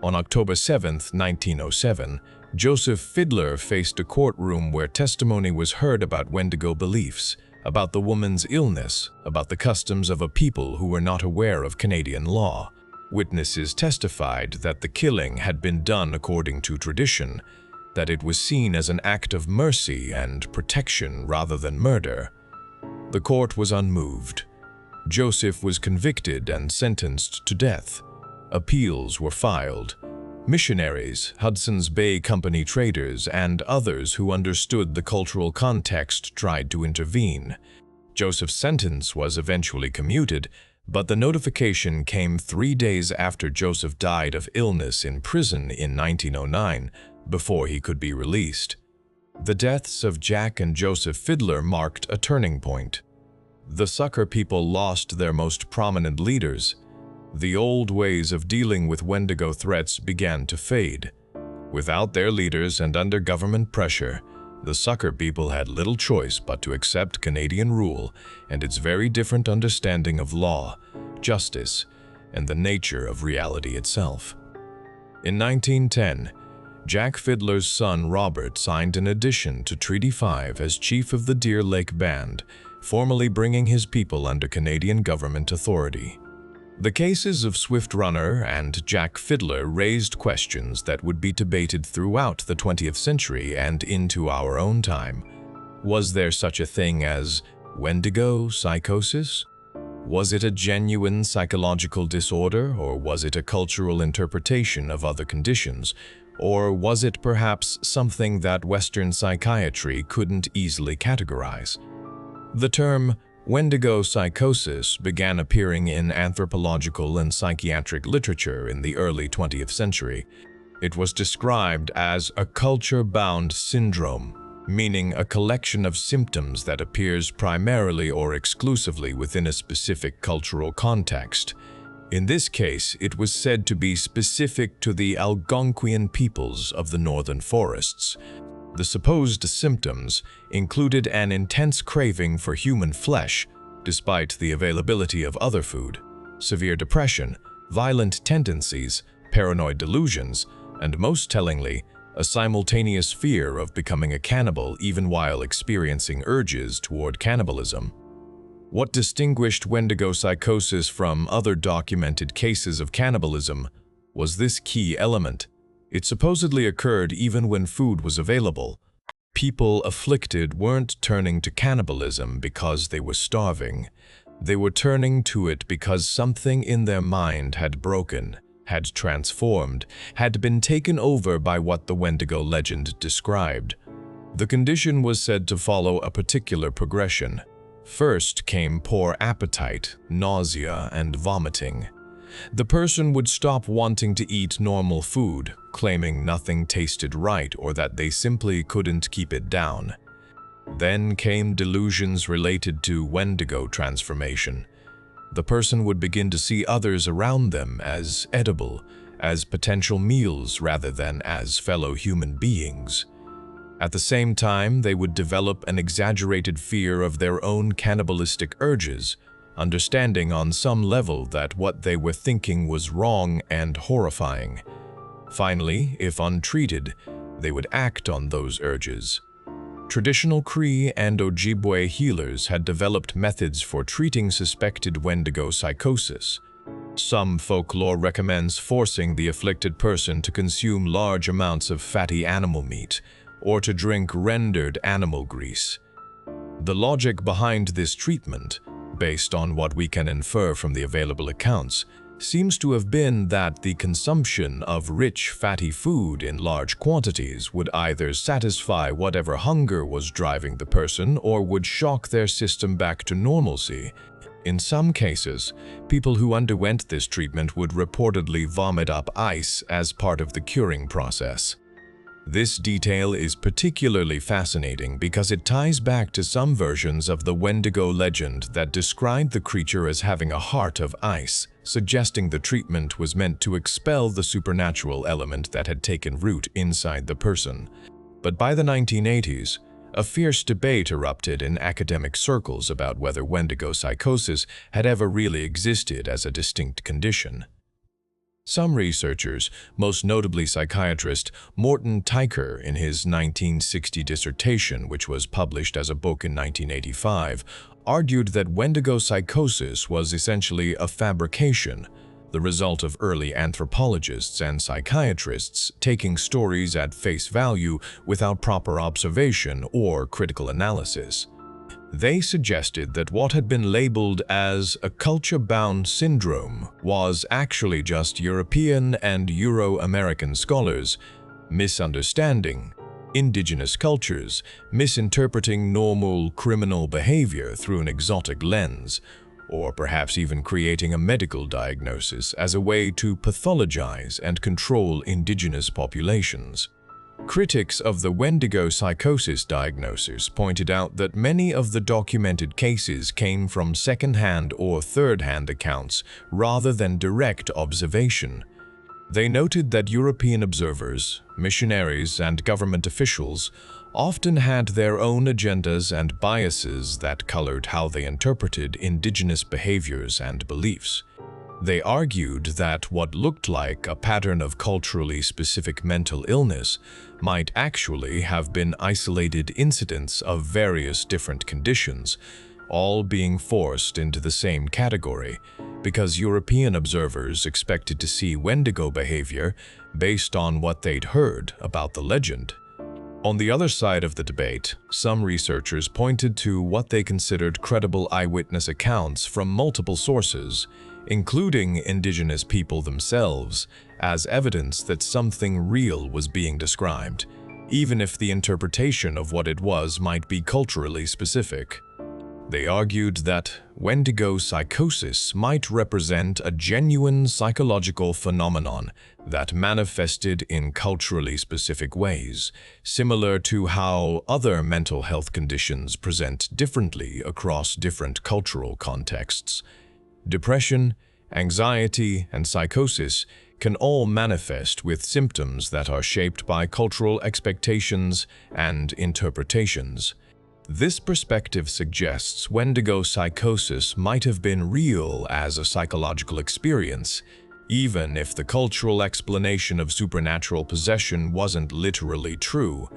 On October 7, 1907, Joseph Fiddler faced a courtroom where testimony was heard about Wendigo beliefs, about the woman's illness, about the customs of a people who were not aware of Canadian law. Witnesses testified that the killing had been done according to tradition, that it was seen as an act of mercy and protection rather than murder. The court was unmoved. Joseph was convicted and sentenced to death. Appeals were filed. Missionaries, Hudson's Bay Company traders, and others who understood the cultural context tried to intervene. Joseph's sentence was eventually commuted, but the notification came 3 days after Joseph died of illness in prison in 1909, before he could be released. The deaths of Jack and Joseph Fiddler marked a turning point. The Sucker people lost their most prominent leaders. The old ways of dealing with Wendigo threats began to fade. Without their leaders and under government pressure, the Sucker people had little choice but to accept Canadian rule and its very different understanding of law, justice, and the nature of reality itself. In 1910, Jack Fiddler's son Robert signed an addition to Treaty 5 as chief of the Deer Lake Band, formally bringing his people under Canadian government authority. The cases of Swift Runner and Jack Fiddler raised questions that would be debated throughout the 20th century and into our own time. Was there such a thing as Wendigo psychosis? Was it a genuine psychological disorder, or was it a cultural interpretation of other conditions? Or was it perhaps something that Western psychiatry couldn't easily categorize? The term Wendigo psychosis began appearing in anthropological and psychiatric literature in the early 20th century. It was described as a culture-bound syndrome, meaning a collection of symptoms that appears primarily or exclusively within a specific cultural context. In this case, it was said to be specific to the Algonquian peoples of the northern forests. The supposed symptoms included an intense craving for human flesh, despite the availability of other food, severe depression, violent tendencies, paranoid delusions, and most tellingly, a simultaneous fear of becoming a cannibal even while experiencing urges toward cannibalism. What distinguished Wendigo psychosis from other documented cases of cannibalism was this key element. It supposedly occurred even when food was available. People afflicted weren't turning to cannibalism because they were starving. They were turning to it because something in their mind had broken, had transformed, had been taken over by what the Wendigo legend described. The condition was said to follow a particular progression. First came poor appetite, nausea, and vomiting. The person would stop wanting to eat normal food, claiming nothing tasted right or that they simply couldn't keep it down. Then came delusions related to Wendigo transformation. The person would begin to see others around them as edible, as potential meals rather than as fellow human beings. At the same time, they would develop an exaggerated fear of their own cannibalistic urges, understanding on some level that what they were thinking was wrong and horrifying. Finally, if untreated, they would act on those urges. Traditional Cree and Ojibwe healers had developed methods for treating suspected Wendigo psychosis. Some folklore recommends forcing the afflicted person to consume large amounts of fatty animal meat, or to drink rendered animal grease. The logic behind this treatment, based on what we can infer from the available accounts, seems to have been that the consumption of rich, fatty food in large quantities would either satisfy whatever hunger was driving the person or would shock their system back to normalcy. In some cases, people who underwent this treatment would reportedly vomit up ice as part of the curing process. This detail is particularly fascinating because it ties back to some versions of the Wendigo legend that described the creature as having a heart of ice, suggesting the treatment was meant to expel the supernatural element that had taken root inside the person. But by the 1980s, a fierce debate erupted in academic circles about whether Wendigo psychosis had ever really existed as a distinct condition. Some researchers, most notably psychiatrist Morton Teicher in his 1960 dissertation, which was published as a book in 1985, argued that Wendigo psychosis was essentially a fabrication, the result of early anthropologists and psychiatrists taking stories at face value without proper observation or critical analysis. They suggested that what had been labeled as a culture-bound syndrome was actually just European and Euro-American scholars misunderstanding indigenous cultures, misinterpreting normal criminal behavior through an exotic lens, or perhaps even creating a medical diagnosis as a way to pathologize and control indigenous populations. Critics of the Wendigo psychosis diagnosis pointed out that many of the documented cases came from second-hand or third-hand accounts rather than direct observation. They noted that European observers, missionaries, and government officials often had their own agendas and biases that colored how they interpreted indigenous behaviors and beliefs. They argued that what looked like a pattern of culturally specific mental illness might actually have been isolated incidents of various different conditions, all being forced into the same category, because European observers expected to see Wendigo behavior based on what they'd heard about the legend. On the other side of the debate, some researchers pointed to what they considered credible eyewitness accounts from multiple sources, including indigenous people themselves, as evidence that something real was being described, even if the interpretation of what it was might be culturally specific. They argued that Wendigo psychosis might represent a genuine psychological phenomenon that manifested in culturally specific ways, similar to how other mental health conditions present differently across different cultural contexts. Depression, anxiety, and psychosis can all manifest with symptoms that are shaped by cultural expectations and interpretations. This perspective suggests Wendigo psychosis might have been real as a psychological experience, Even if the cultural explanation of supernatural possession wasn't literally true,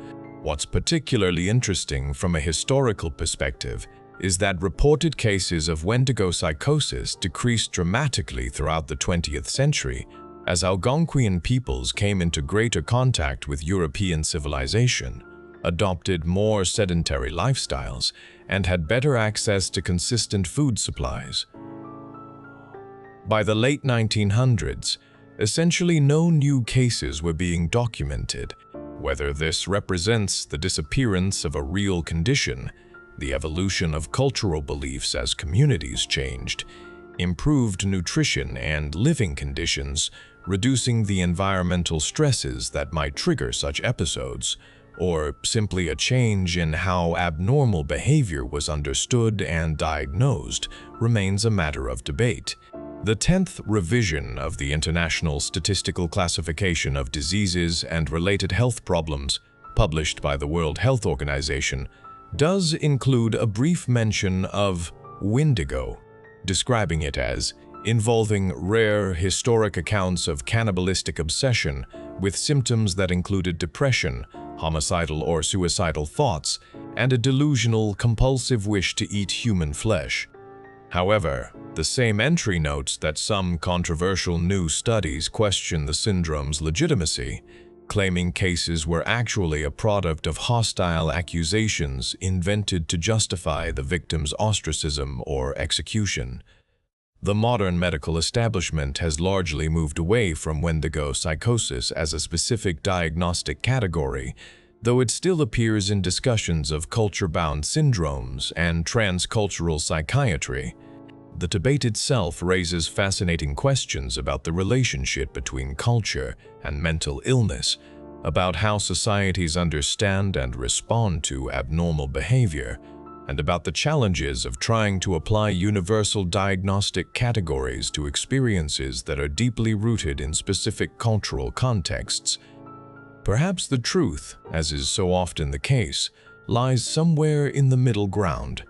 what's particularly interesting from a historical perspective is that reported cases of Wendigo psychosis decreased dramatically throughout the 20th century as Algonquian peoples came into greater contact with European civilization, adopted more sedentary lifestyles, and had better access to consistent food supplies. By the late 1900s, essentially no new cases were being documented. Whether this represents the disappearance of a real condition, the evolution of cultural beliefs as communities changed, improved nutrition and living conditions, reducing the environmental stresses that might trigger such episodes, or simply a change in how abnormal behavior was understood and diagnosed, remains a matter of debate. The 10th revision of the International Statistical Classification of Diseases and Related Health Problems, published by the World Health Organization, does include a brief mention of Wendigo, describing it as involving rare historic accounts of cannibalistic obsession with symptoms that included depression, homicidal or suicidal thoughts, and a delusional, compulsive wish to eat human flesh. However, the same entry notes that some controversial new studies question the syndrome's legitimacy, claiming cases were actually a product of hostile accusations invented to justify the victim's ostracism or execution. The modern medical establishment has largely moved away from Wendigo psychosis as a specific diagnostic category, though it still appears in discussions of culture-bound syndromes and transcultural psychiatry. The debate itself raises fascinating questions about the relationship between culture and mental illness, about how societies understand and respond to abnormal behavior, and about the challenges of trying to apply universal diagnostic categories to experiences that are deeply rooted in specific cultural contexts. Perhaps the truth, as is so often the case, lies somewhere in the middle ground.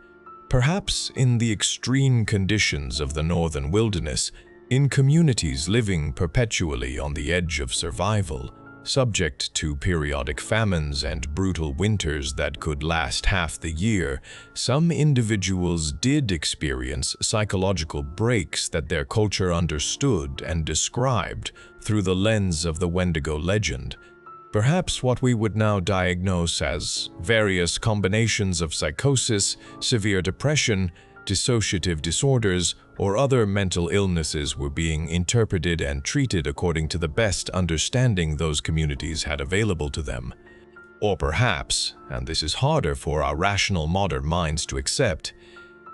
Perhaps in the extreme conditions of the northern wilderness, in communities living perpetually on the edge of survival, subject to periodic famines and brutal winters that could last half the year, some individuals did experience psychological breaks that their culture understood and described through the lens of the Wendigo legend. Perhaps what we would now diagnose as various combinations of psychosis, severe depression, dissociative disorders, or other mental illnesses were being interpreted and treated according to the best understanding those communities had available to them. Or perhaps, and this is harder for our rational modern minds to accept,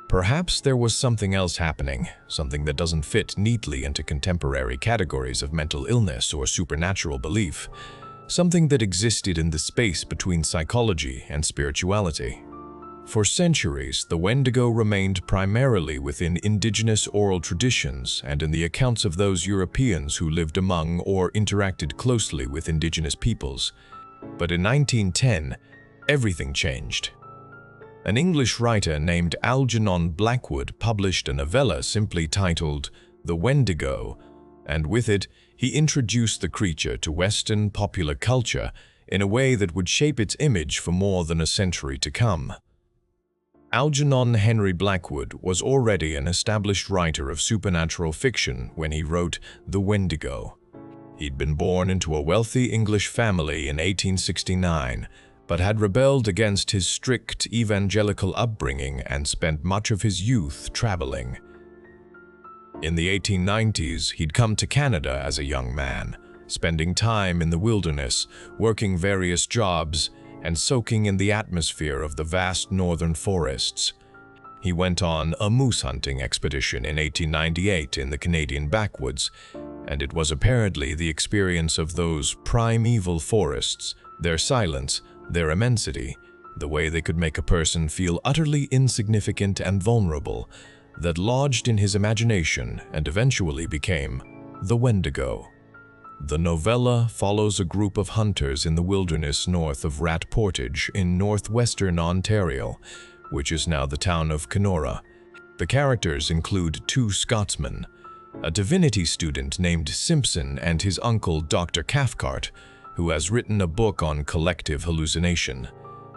perhaps there was something else happening, something that doesn't fit neatly into contemporary categories of mental illness or supernatural belief, something that existed in the space between psychology and spirituality. For centuries, the Wendigo remained primarily within indigenous oral traditions and in the accounts of those Europeans who lived among or interacted closely with indigenous peoples. But in 1910, everything changed. An English writer named Algernon Blackwood published a novella simply titled The Wendigo, and with it, he introduced the creature to Western popular culture in a way that would shape its image for more than a century to come. Algernon Henry Blackwood was already an established writer of supernatural fiction when he wrote The Wendigo. He'd been born into a wealthy English family in 1869, but had rebelled against his strict evangelical upbringing and spent much of his youth traveling. In the 1890s, he'd come to Canada as a young man, spending time in the wilderness, working various jobs, and soaking in the atmosphere of the vast northern forests. He went on a moose hunting expedition in 1898 in the Canadian backwoods, and it was apparently the experience of those primeval forests, their silence, their immensity, the way they could make a person feel utterly insignificant and vulnerable, that lodged in his imagination and eventually became The Wendigo. The novella follows a group of hunters in the wilderness north of Rat Portage in northwestern Ontario, which is now the town of Kenora. The characters include two Scotsmen, a divinity student named Simpson and his uncle Dr. Cathcart, who has written a book on collective hallucination.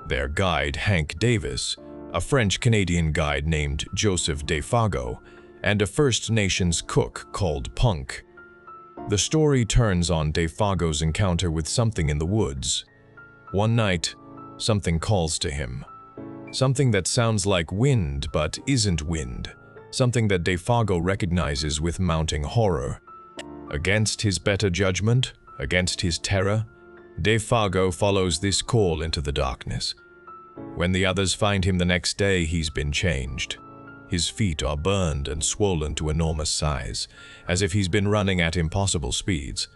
Their guide, Hank Davis, a French-Canadian guide named Joseph Defago, and a First Nations cook called Punk. The story turns on Defago's encounter with something in the woods. One night, something calls to him. Something that sounds like wind but isn't wind. Something that Defago recognizes with mounting horror. Against his better judgment, against his terror, Defago follows this call into the darkness. When the others find him the next day, he's been changed. His feet are burned and swollen to enormous size, as if he's been running at impossible speeds.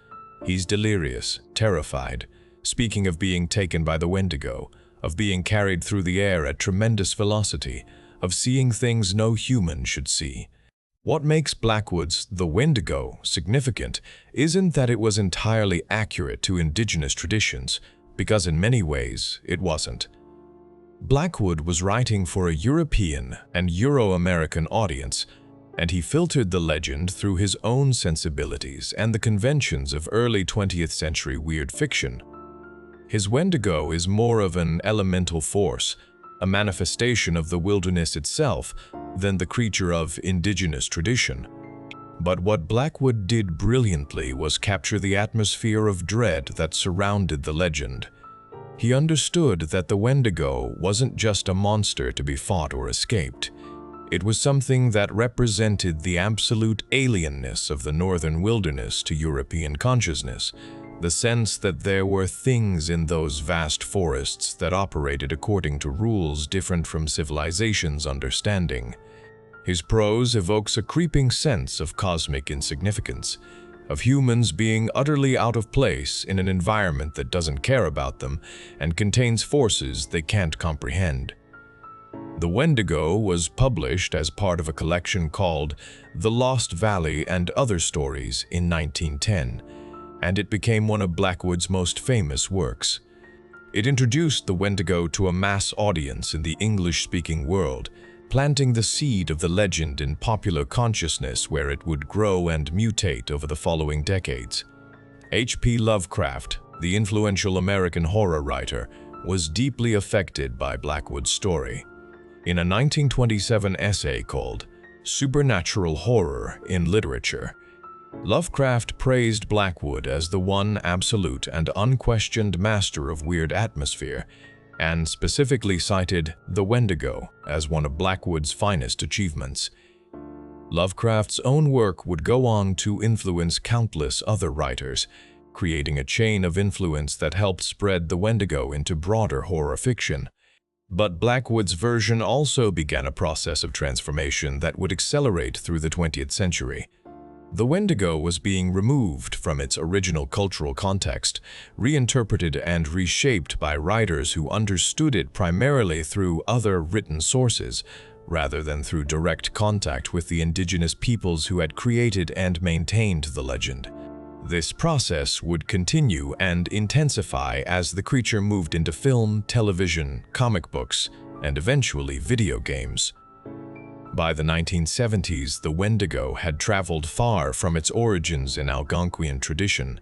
He's delirious, terrified, speaking of being taken by the Wendigo, of being carried through the air at tremendous velocity, of seeing things no human should see. What makes Blackwood's The Wendigo significant isn't that it was entirely accurate to indigenous traditions, because in many ways it wasn't. Blackwood was writing for a European and Euro-American audience, and he filtered the legend through his own sensibilities and the conventions of early 20th century weird fiction. His Wendigo is more of an elemental force, a manifestation of the wilderness itself, than the creature of indigenous tradition. But what Blackwood did brilliantly was capture the atmosphere of dread that surrounded the legend. He understood that the Wendigo wasn't just a monster to be fought or escaped. It was something that represented the absolute alienness of the northern wilderness to European consciousness, the sense that there were things in those vast forests that operated according to rules different from civilization's understanding. His prose evokes a creeping sense of cosmic insignificance, of humans being utterly out of place in an environment that doesn't care about them and contains forces they can't comprehend. The Wendigo was published as part of a collection called The Lost Valley and Other Stories in 1910, and it became one of Blackwood's most famous works. It introduced the Wendigo to a mass audience in the English-speaking world, planting the seed of the legend in popular consciousness where it would grow and mutate over the following decades. H.P. Lovecraft, the influential American horror writer, was deeply affected by Blackwood's story. In a 1927 essay called Supernatural Horror in Literature, Lovecraft praised Blackwood as the one absolute and unquestioned master of weird atmosphere, and specifically cited The Wendigo as one of Blackwood's finest achievements. Lovecraft's own work would go on to influence countless other writers, creating a chain of influence that helped spread The Wendigo into broader horror fiction. But Blackwood's version also began a process of transformation that would accelerate through the 20th century. The Wendigo was being removed from its original cultural context, reinterpreted and reshaped by writers who understood it primarily through other written sources, rather than through direct contact with the indigenous peoples who had created and maintained the legend. This process would continue and intensify as the creature moved into film, television, comic books, and eventually video games. By the 1970s, the Wendigo had traveled far from its origins in Algonquian tradition.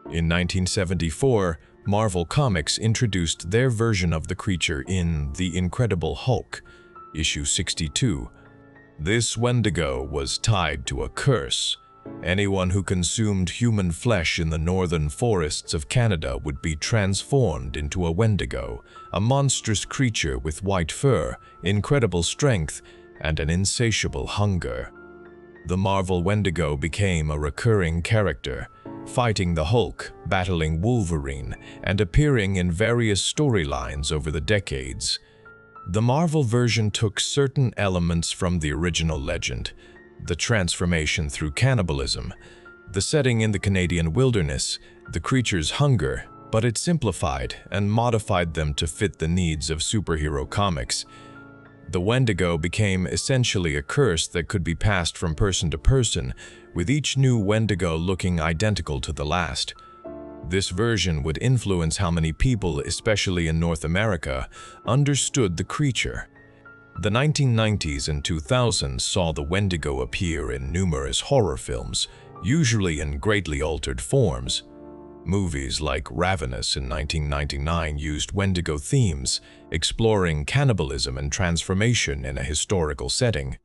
In 1974, Marvel Comics introduced their version of the creature in The Incredible Hulk, issue 62. This Wendigo was tied to a curse. Anyone who consumed human flesh in the northern forests of Canada would be transformed into a Wendigo, a monstrous creature with white fur, incredible strength, and an insatiable hunger. The Marvel Wendigo became a recurring character, fighting the Hulk, battling Wolverine, and appearing in various storylines over the decades. The Marvel version took certain elements from the original legend, the transformation through cannibalism, the setting in the Canadian wilderness, the creature's hunger, but it simplified and modified them to fit the needs of superhero comics. The Wendigo became essentially a curse that could be passed from person to person, with each new Wendigo looking identical to the last. This version would influence how many people, especially in North America, understood the creature. The 1990s and 2000s saw the Wendigo appear in numerous horror films, usually in greatly altered forms. Movies like Ravenous in 1999 used Wendigo themes, exploring cannibalism and transformation in a historical setting.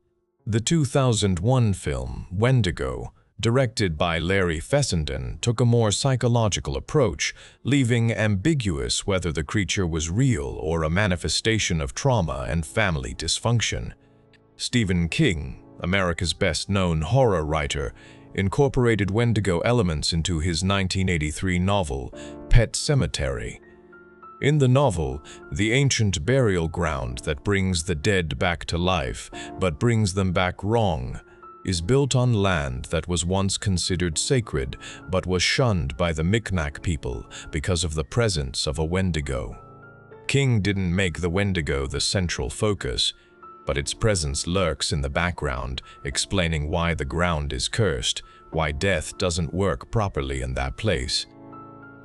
The 2001 film, Wendigo, directed by Larry Fessenden, took a more psychological approach, leaving ambiguous whether the creature was real or a manifestation of trauma and family dysfunction. Stephen King, America's best-known horror writer, incorporated Wendigo elements into his 1983 novel, Pet Sematary. In the novel, the ancient burial ground that brings the dead back to life, but brings them back wrong, is built on land that was once considered sacred but was shunned by the Micmac people because of the presence of a Wendigo. King didn't make the Wendigo the central focus, but its presence lurks in the background, explaining why the ground is cursed, why death doesn't work properly in that place.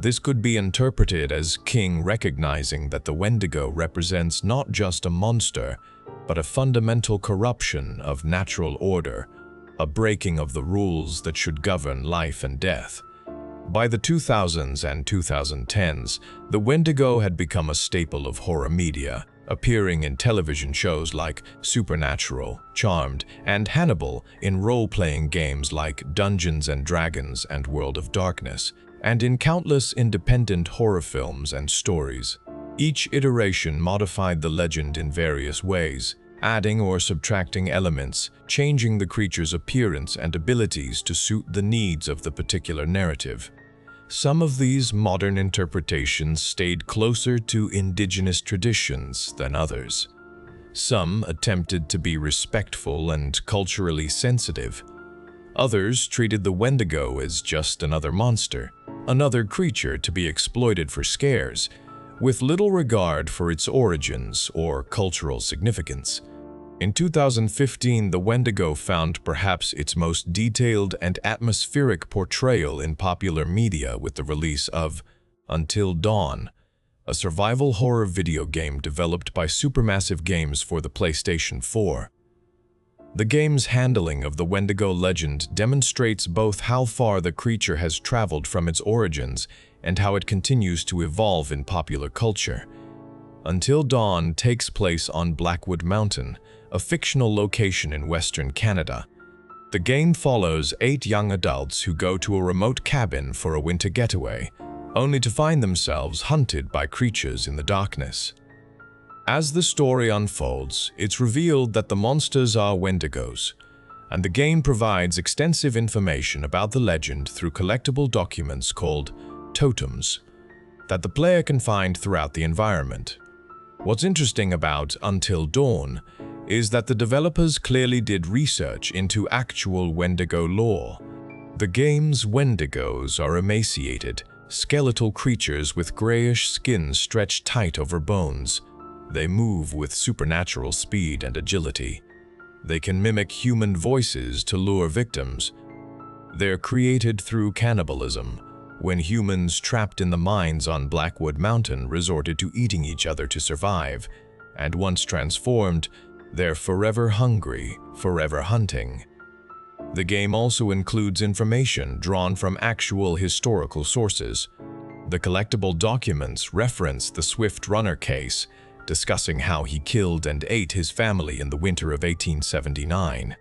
This could be interpreted as King recognizing that the Wendigo represents not just a monster, but a fundamental corruption of natural order, a breaking of the rules that should govern life and death. By the 2000s and 2010s, the Wendigo had become a staple of horror media, appearing in television shows like Supernatural, Charmed, and Hannibal, in role-playing games like Dungeons & Dragons and World of Darkness, and in countless independent horror films and stories. Each iteration modified the legend in various ways, adding or subtracting elements, changing the creature's appearance and abilities to suit the needs of the particular narrative. Some of these modern interpretations stayed closer to indigenous traditions than others. Some attempted to be respectful and culturally sensitive. Others treated the Wendigo as just another monster, another creature to be exploited for scares, with little regard for its origins or cultural significance. In 2015, the Wendigo found perhaps its most detailed and atmospheric portrayal in popular media with the release of Until Dawn, a survival horror video game developed by Supermassive Games for the PlayStation 4. The game's handling of the Wendigo legend demonstrates both how far the creature has traveled from its origins and how it continues to evolve in popular culture. Until Dawn takes place on Blackwood Mountain, a fictional location in Western Canada. The game follows 8 young adults who go to a remote cabin for a winter getaway, only to find themselves hunted by creatures in the darkness. As the story unfolds, it's revealed that the monsters are Wendigos, and the game provides extensive information about the legend through collectible documents called totems that the player can find throughout the environment. What's interesting about Until Dawn is that the developers clearly did research into actual Wendigo lore. The game's Wendigos are emaciated, skeletal creatures with grayish skin stretched tight over bones. They move with supernatural speed and agility. They can mimic human voices to lure victims. They're created through cannibalism, when humans trapped in the mines on Blackwood Mountain resorted to eating each other to survive, and once transformed, they're forever hungry, forever hunting. The game also includes information drawn from actual historical sources. The collectible documents reference the Swift Runner case, discussing how he killed and ate his family in the winter of 1879.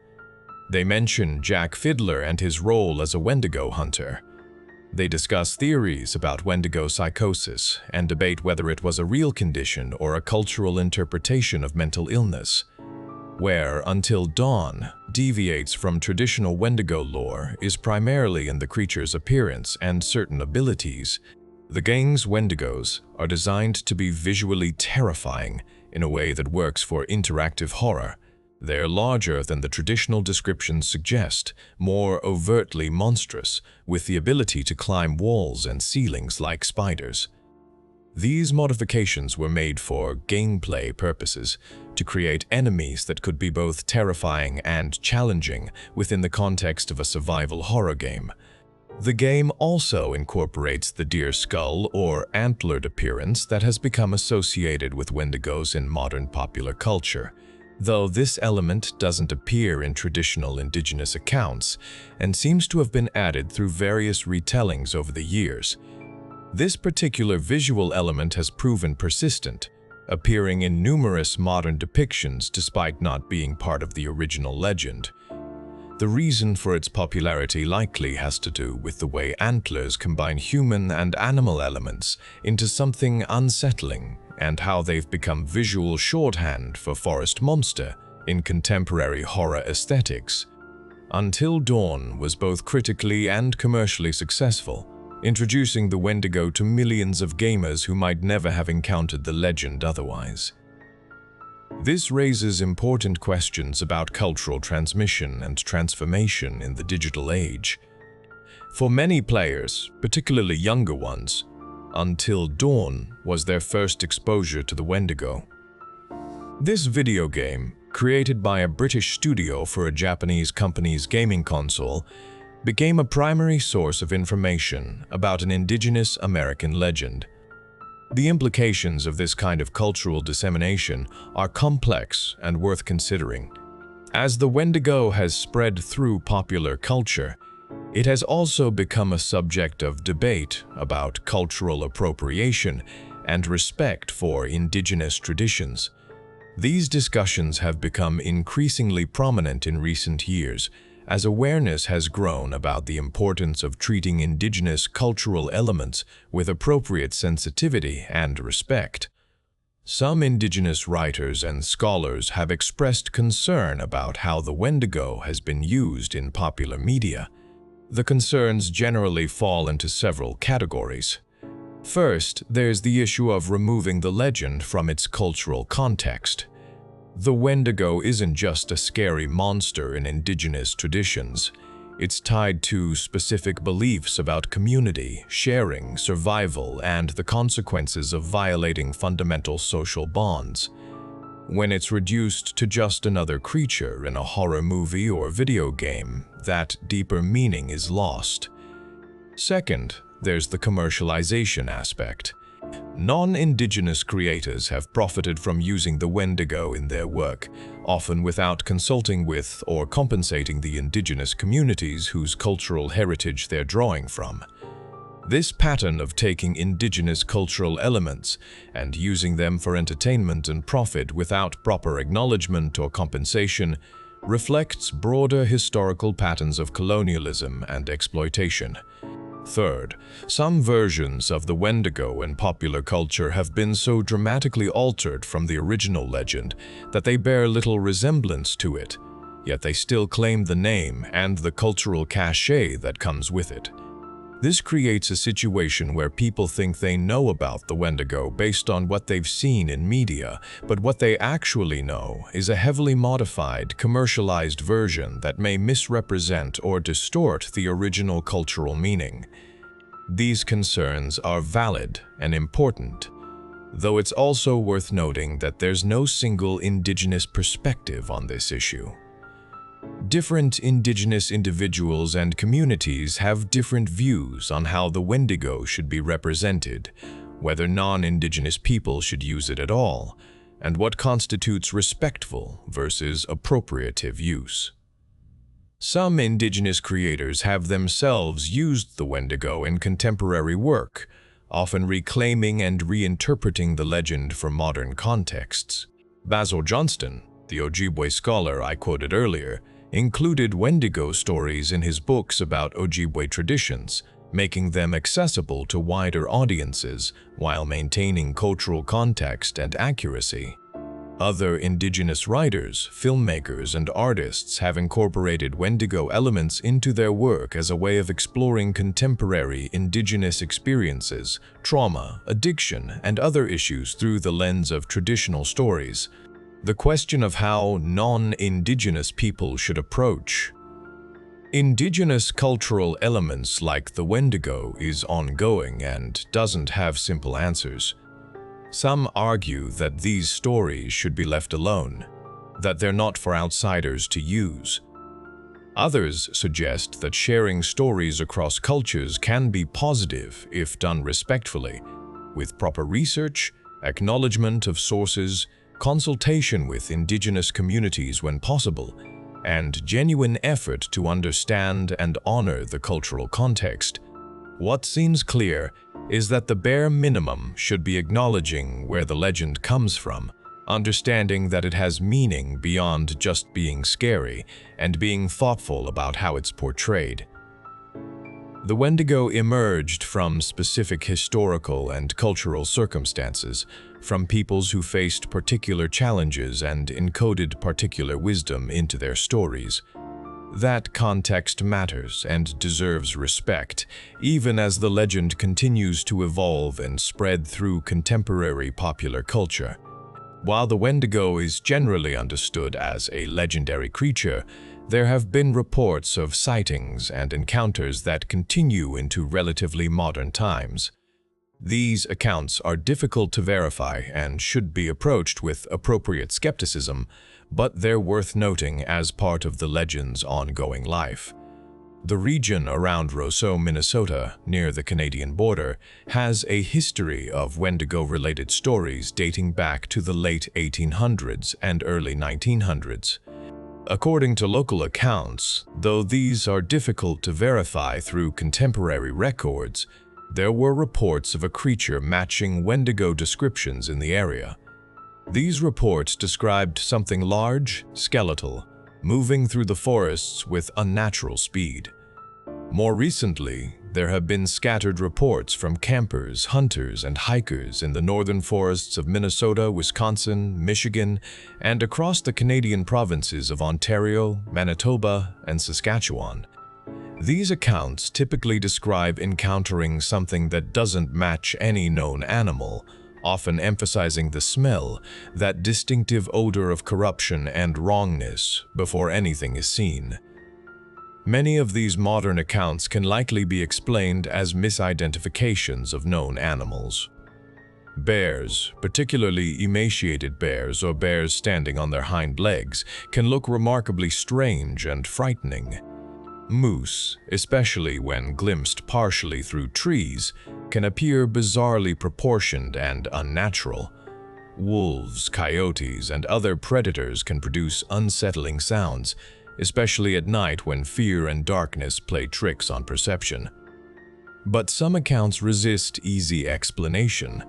They mention Jack Fiddler and his role as a Wendigo hunter. They discuss theories about Wendigo psychosis and debate whether it was a real condition or a cultural interpretation of mental illness. Where Until Dawn deviates from traditional Wendigo lore is primarily in the creature's appearance and certain abilities. The game's Wendigos are designed to be visually terrifying in a way that works for interactive horror. They're larger than the traditional descriptions suggest, more overtly monstrous, with the ability to climb walls and ceilings like spiders. These modifications were made for gameplay purposes, to create enemies that could be both terrifying and challenging within the context of a survival horror game. The game also incorporates the deer skull or antlered appearance that has become associated with Wendigos in modern popular culture. though this element doesn't appear in traditional indigenous accounts and seems to have been added through various retellings over the years. This particular visual element has proven persistent, appearing in numerous modern depictions despite not being part of the original legend. The reason for its popularity likely has to do with the way antlers combine human and animal elements into something unsettling, and how they've become visual shorthand for forest monster in contemporary horror aesthetics. Until Dawn was both critically and commercially successful, introducing the Wendigo to millions of gamers who might never have encountered the legend otherwise. This raises important questions about cultural transmission and transformation in the digital age. For many players, particularly younger ones, Until Dawn was their first exposure to the Wendigo. This video game, created by a British studio for a Japanese company's gaming console, became a primary source of information about an indigenous American legend. The implications of this kind of cultural dissemination are complex and worth considering. As the Wendigo has spread through popular culture, it has also become a subject of debate about cultural appropriation and respect for indigenous traditions. These discussions have become increasingly prominent in recent years, as awareness has grown about the importance of treating indigenous cultural elements with appropriate sensitivity and respect. Some indigenous writers and scholars have expressed concern about how the Wendigo has been used in popular media. The concerns generally fall into several categories. First, there's the issue of removing the legend from its cultural context. The Wendigo isn't just a scary monster in indigenous traditions. It's tied to specific beliefs about community, sharing, survival, and the consequences of violating fundamental social bonds. When it's reduced to just another creature in a horror movie or video game, that deeper meaning is lost. Second, there's the commercialization aspect. Non-indigenous creators have profited from using the Wendigo in their work, often without consulting with or compensating the indigenous communities whose cultural heritage they're drawing from. This pattern of taking indigenous cultural elements and using them for entertainment and profit without proper acknowledgement or compensation reflects broader historical patterns of colonialism and exploitation. Third, some versions of the Wendigo in popular culture have been so dramatically altered from the original legend that they bear little resemblance to it, yet they still claim the name and the cultural cachet that comes with it. This creates a situation where people think they know about the Wendigo based on what they've seen in media, but what they actually know is a heavily modified, commercialized version that may misrepresent or distort the original cultural meaning. These concerns are valid and important, though it's also worth noting that there's no single indigenous perspective on this issue. Different indigenous individuals and communities have different views on how the Wendigo should be represented, whether non-indigenous people should use it at all, and what constitutes respectful versus appropriative use. Some indigenous creators have themselves used the Wendigo in contemporary work, often reclaiming and reinterpreting the legend for modern contexts. Basil Johnston, the Ojibwe scholar I quoted earlier, included Wendigo stories in his books about Ojibwe traditions, making them accessible to wider audiences while maintaining cultural context and accuracy. Other indigenous writers, filmmakers, and artists have incorporated Wendigo elements into their work as a way of exploring contemporary indigenous experiences, trauma, addiction, and other issues through the lens of traditional stories. The question of how non-indigenous people should approach indigenous cultural elements like the Wendigo is ongoing and doesn't have simple answers. Some argue that these stories should be left alone, that they're not for outsiders to use. Others suggest that sharing stories across cultures can be positive if done respectfully, with proper research, acknowledgement of sources, consultation with indigenous communities when possible, and genuine effort to understand and honor the cultural context. What seems clear is that the bare minimum should be acknowledging where the legend comes from, understanding that it has meaning beyond just being scary, and being thoughtful about how it's portrayed. The Wendigo emerged from specific historical and cultural circumstances, from peoples who faced particular challenges and encoded particular wisdom into their stories. That context matters and deserves respect, even as the legend continues to evolve and spread through contemporary popular culture. While the Wendigo is generally understood as a legendary creature, there have been reports of sightings and encounters that continue into relatively modern times. These accounts are difficult to verify and should be approached with appropriate skepticism, but they're worth noting as part of the legend's ongoing life. The region around Roseau, Minnesota, near the Canadian border, has a history of Wendigo-related stories dating back to the late 1800s and early 1900s. According to local accounts, though these are difficult to verify through contemporary records, there were reports of a creature matching Wendigo descriptions in the area. These reports described something large, skeletal, moving through the forests with unnatural speed. More recently, there have been scattered reports from campers, hunters, and hikers in the northern forests of Minnesota, Wisconsin, Michigan, and across the Canadian provinces of Ontario, Manitoba, and Saskatchewan. These accounts typically describe encountering something that doesn't match any known animal, often emphasizing the smell, that distinctive odor of corruption and wrongness, before anything is seen. Many of these modern accounts can likely be explained as misidentifications of known animals. Bears, particularly emaciated bears or bears standing on their hind legs, can look remarkably strange and frightening. Moose, especially when glimpsed partially through trees, can appear bizarrely proportioned and unnatural. Wolves, coyotes, and other predators can produce unsettling sounds, especially at night when fear and darkness play tricks on perception. But some accounts resist easy explanation.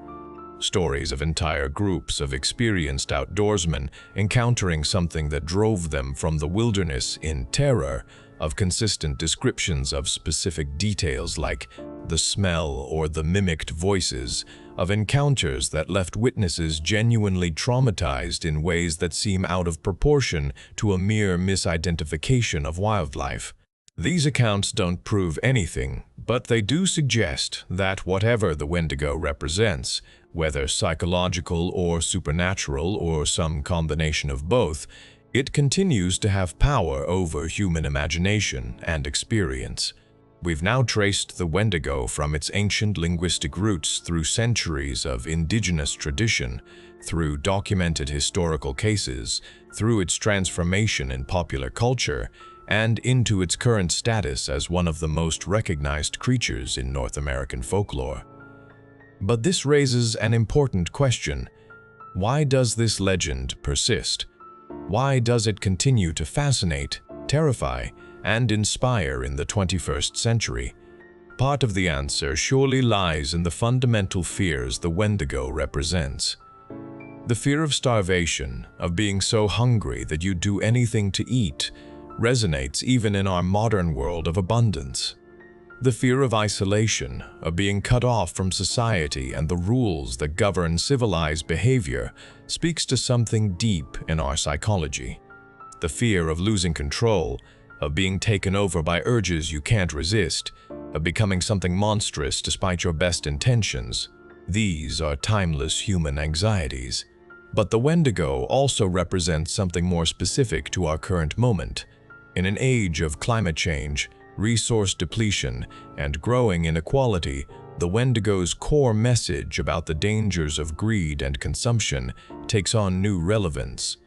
Stories of entire groups of experienced outdoorsmen encountering something that drove them from the wilderness in terror, of consistent descriptions of specific details like the smell or the mimicked voices, of encounters that left witnesses genuinely traumatized in ways that seem out of proportion to a mere misidentification of wildlife. These accounts don't prove anything, but they do suggest that whatever the Wendigo represents, whether psychological or supernatural or some combination of both, it continues to have power over human imagination and experience. We've now traced the Wendigo from its ancient linguistic roots through centuries of indigenous tradition, through documented historical cases, through its transformation in popular culture, and into its current status as one of the most recognized creatures in North American folklore. But this raises an important question. Why does this legend persist? Why does it continue to fascinate, terrify, and inspire in the 21st century? Part of the answer surely lies in the fundamental fears the Wendigo represents. The fear of starvation, of being so hungry that you'd do anything to eat, resonates even in our modern world of abundance. The fear of isolation, of being cut off from society and the rules that govern civilized behavior, speaks to something deep in our psychology. The fear of losing control, of being taken over by urges you can't resist, of becoming something monstrous despite your best intentions. These are timeless human anxieties. But the Wendigo also represents something more specific to our current moment. In an age of climate change, resource depletion, and growing inequality, the Wendigo's core message about the dangers of greed and consumption takes on new relevance.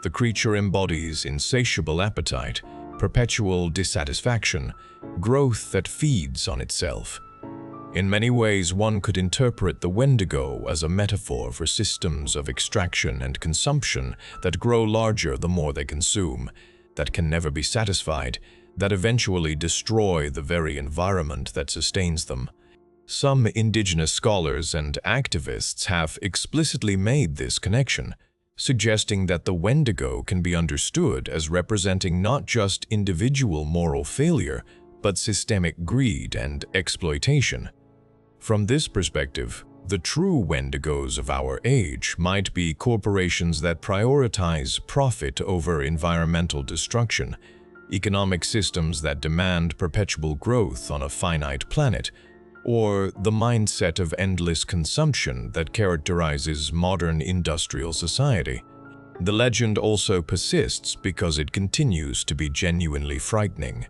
The creature embodies insatiable appetite, perpetual dissatisfaction, growth that feeds on itself. In many ways, one could interpret the Wendigo as a metaphor for systems of extraction and consumption that grow larger the more they consume, that can never be satisfied, that eventually destroy the very environment that sustains them. Some indigenous scholars and activists have explicitly made this connection, suggesting that the Wendigo can be understood as representing not just individual moral failure, but systemic greed and exploitation. From this perspective, the true Wendigos of our age might be corporations that prioritize profit over environmental destruction, economic systems that demand perpetual growth on a finite planet, or the mindset of endless consumption that characterizes modern industrial society. The legend also persists because it continues to be genuinely frightening.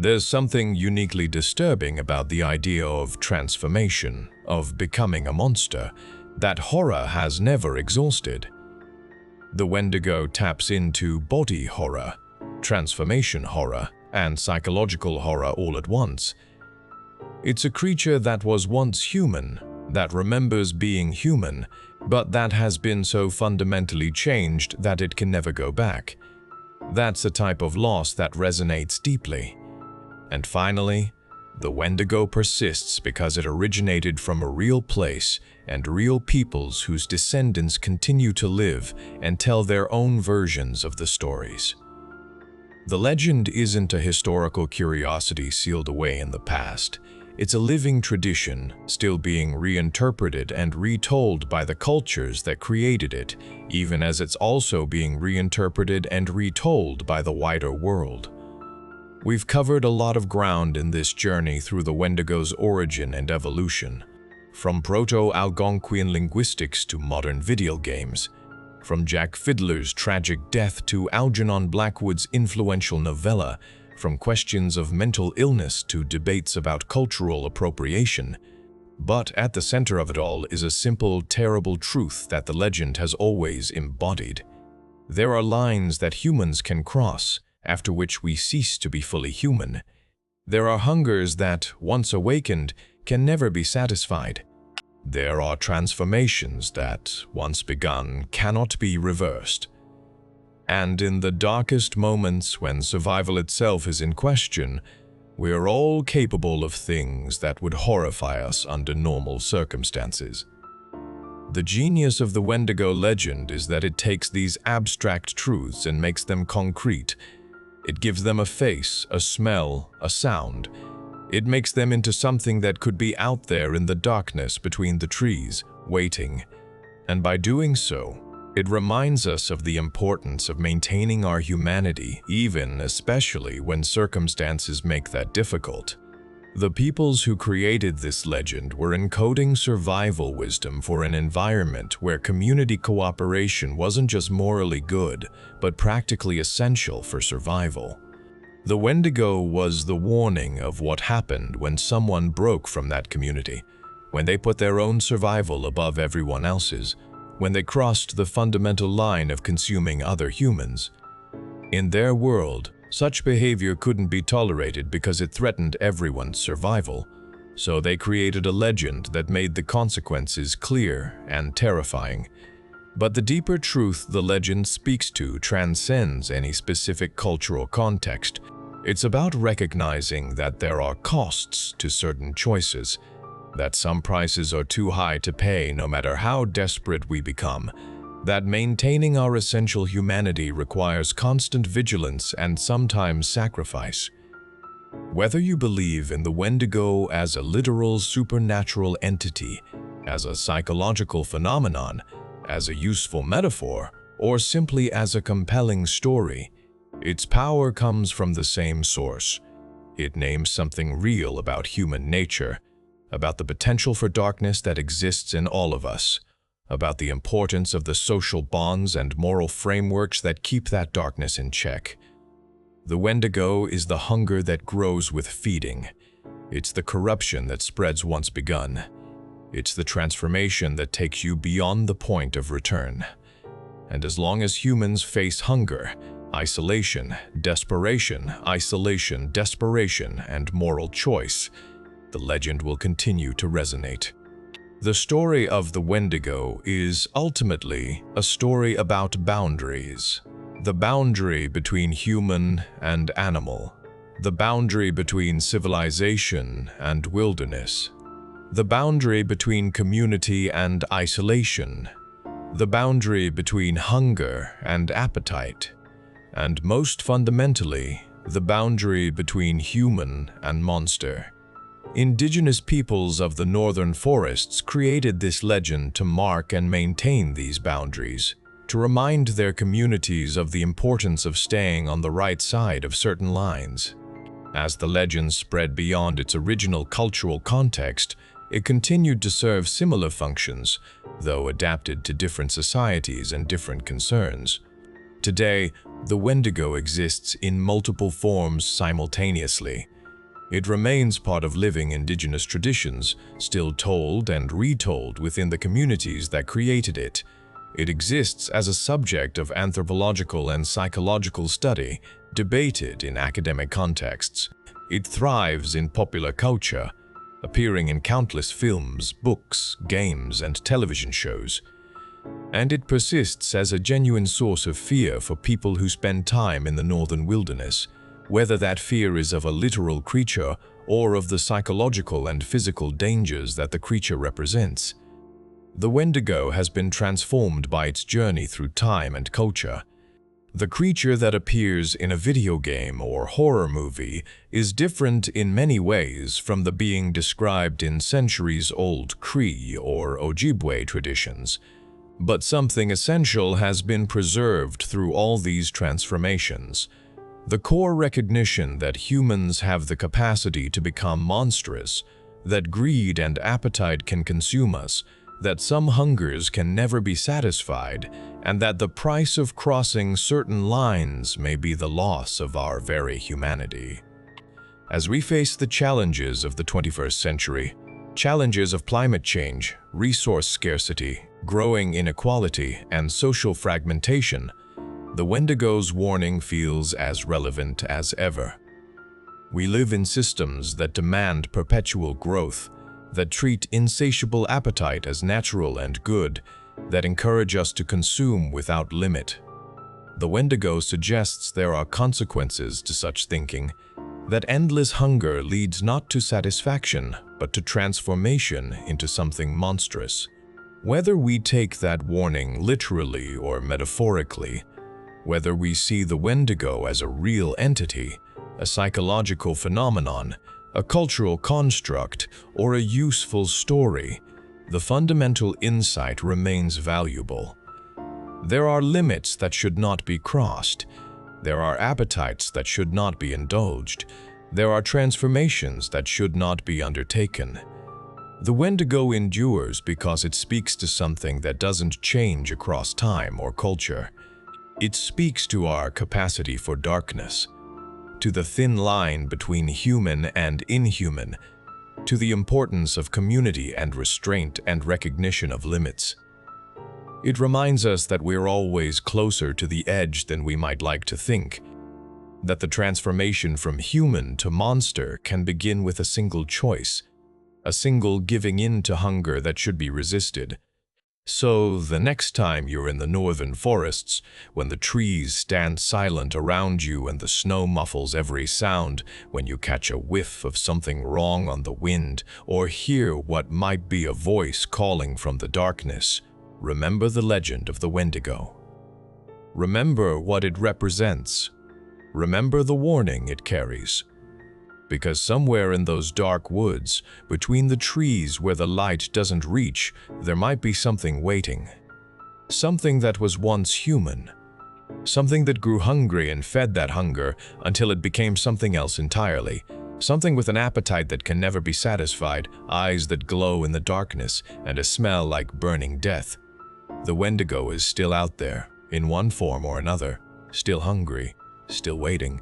There's something uniquely disturbing about the idea of transformation, of becoming a monster, that horror has never exhausted. The Wendigo taps into body horror, transformation horror, and psychological horror all at once. It's a creature that was once human, that remembers being human, but that has been so fundamentally changed that it can never go back. That's a type of loss that resonates deeply. And finally, the Wendigo persists because it originated from a real place and real peoples whose descendants continue to live and tell their own versions of the stories. The legend isn't a historical curiosity sealed away in the past. It's a living tradition, still being reinterpreted and retold by the cultures that created it, even as it's also being reinterpreted and retold by the wider world. We've covered a lot of ground in this journey through the Wendigo's origin and evolution, from Proto-Algonquian linguistics to modern video games, from Jack Fiddler's tragic death to Algernon Blackwood's influential novella, from questions of mental illness to debates about cultural appropriation. But at the center of it all is a simple, terrible truth that the legend has always embodied. There are lines that humans can cross, after which we cease to be fully human. There are hungers that, once awakened, can never be satisfied. There are transformations that, once begun, cannot be reversed. And in the darkest moments when survival itself is in question, we are all capable of things that would horrify us under normal circumstances. The genius of the Wendigo legend is that it takes these abstract truths and makes them concrete. It gives them a face, a smell, a sound. It makes them into something that could be out there in the darkness between the trees, waiting. And by doing so, it reminds us of the importance of maintaining our humanity, especially when circumstances make that difficult. The peoples who created this legend were encoding survival wisdom for an environment where community cooperation wasn't just morally good, but practically essential for survival. The Wendigo was the warning of what happened when someone broke from that community, when they put their own survival above everyone else's, when they crossed the fundamental line of consuming other humans. In their world, such behavior couldn't be tolerated because it threatened everyone's survival, so they created a legend that made the consequences clear and terrifying. But the deeper truth the legend speaks to transcends any specific cultural context. It's about recognizing that there are costs to certain choices, that some prices are too high to pay no matter how desperate we become, that maintaining our essential humanity requires constant vigilance and sometimes sacrifice. Whether you believe in the Wendigo as a literal supernatural entity, as a psychological phenomenon, as a useful metaphor, or simply as a compelling story, its power comes from the same source. It names something real about human nature, about the potential for darkness that exists in all of us, about the importance of the social bonds and moral frameworks that keep that darkness in check. The Wendigo is the hunger that grows with feeding. It's the corruption that spreads once begun. It's the transformation that takes you beyond the point of return. And as long as humans face hunger, isolation, desperation, and moral choice, the legend will continue to resonate. The story of the Wendigo is ultimately a story about boundaries. The boundary between human and animal. The boundary between civilization and wilderness. The boundary between community and isolation. The boundary between hunger and appetite. And most fundamentally, the boundary between human and monster. Indigenous peoples of the northern forests created this legend to mark and maintain these boundaries, to remind their communities of the importance of staying on the right side of certain lines. As the legend spread beyond its original cultural context, it continued to serve similar functions, though adapted to different societies and different concerns. Today, the Wendigo exists in multiple forms simultaneously. It remains part of living indigenous traditions, still told and retold within the communities that created it. It exists as a subject of anthropological and psychological study, debated in academic contexts. It thrives in popular culture, appearing in countless films, books, games, and television shows. And it persists as a genuine source of fear for people who spend time in the northern wilderness, whether that fear is of a literal creature or of the psychological and physical dangers that the creature represents. The Wendigo has been transformed by its journey through time and culture. The creature that appears in a video game or horror movie is different in many ways from the being described in centuries-old Cree or Ojibwe traditions. But something essential has been preserved through all these transformations. The core recognition that humans have the capacity to become monstrous, that greed and appetite can consume us, that some hungers can never be satisfied, and that the price of crossing certain lines may be the loss of our very humanity. As we face the challenges of the 21st century, challenges of climate change, resource scarcity, growing inequality, and social fragmentation, the Wendigo's warning feels as relevant as ever. We live in systems that demand perpetual growth, that treat insatiable appetite as natural and good, that encourage us to consume without limit. The Wendigo suggests there are consequences to such thinking, that endless hunger leads not to satisfaction, but to transformation into something monstrous. Whether we take that warning literally or metaphorically, whether we see the Wendigo as a real entity, a psychological phenomenon, a cultural construct, or a useful story, the fundamental insight remains valuable. There are limits that should not be crossed. There are appetites that should not be indulged. There are transformations that should not be undertaken. The Wendigo endures because it speaks to something that doesn't change across time or culture. It speaks to our capacity for darkness, to the thin line between human and inhuman, to the importance of community and restraint and recognition of limits. It reminds us that we're always closer to the edge than we might like to think, that the transformation from human to monster can begin with a single choice, a single giving in to hunger that should be resisted. So, the next time you're in the northern forests, when the trees stand silent around you and the snow muffles every sound, when you catch a whiff of something wrong on the wind, or hear what might be a voice calling from the darkness, remember the legend of the Wendigo. Remember what it represents. Remember the warning it carries. Because somewhere in those dark woods, between the trees where the light doesn't reach, there might be something waiting. Something that was once human. Something that grew hungry and fed that hunger until it became something else entirely. Something with an appetite that can never be satisfied, eyes that glow in the darkness, and a smell like burning death. The Wendigo is still out there, in one form or another, still hungry, still waiting,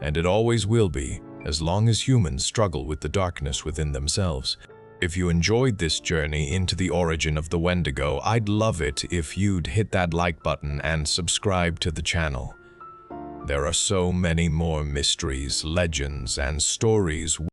and it always will be, as long as humans struggle with the darkness within themselves. If you enjoyed this journey into the origin of the Wendigo, I'd love it if you'd hit that like button and subscribe to the channel. There are so many more mysteries, legends, and stories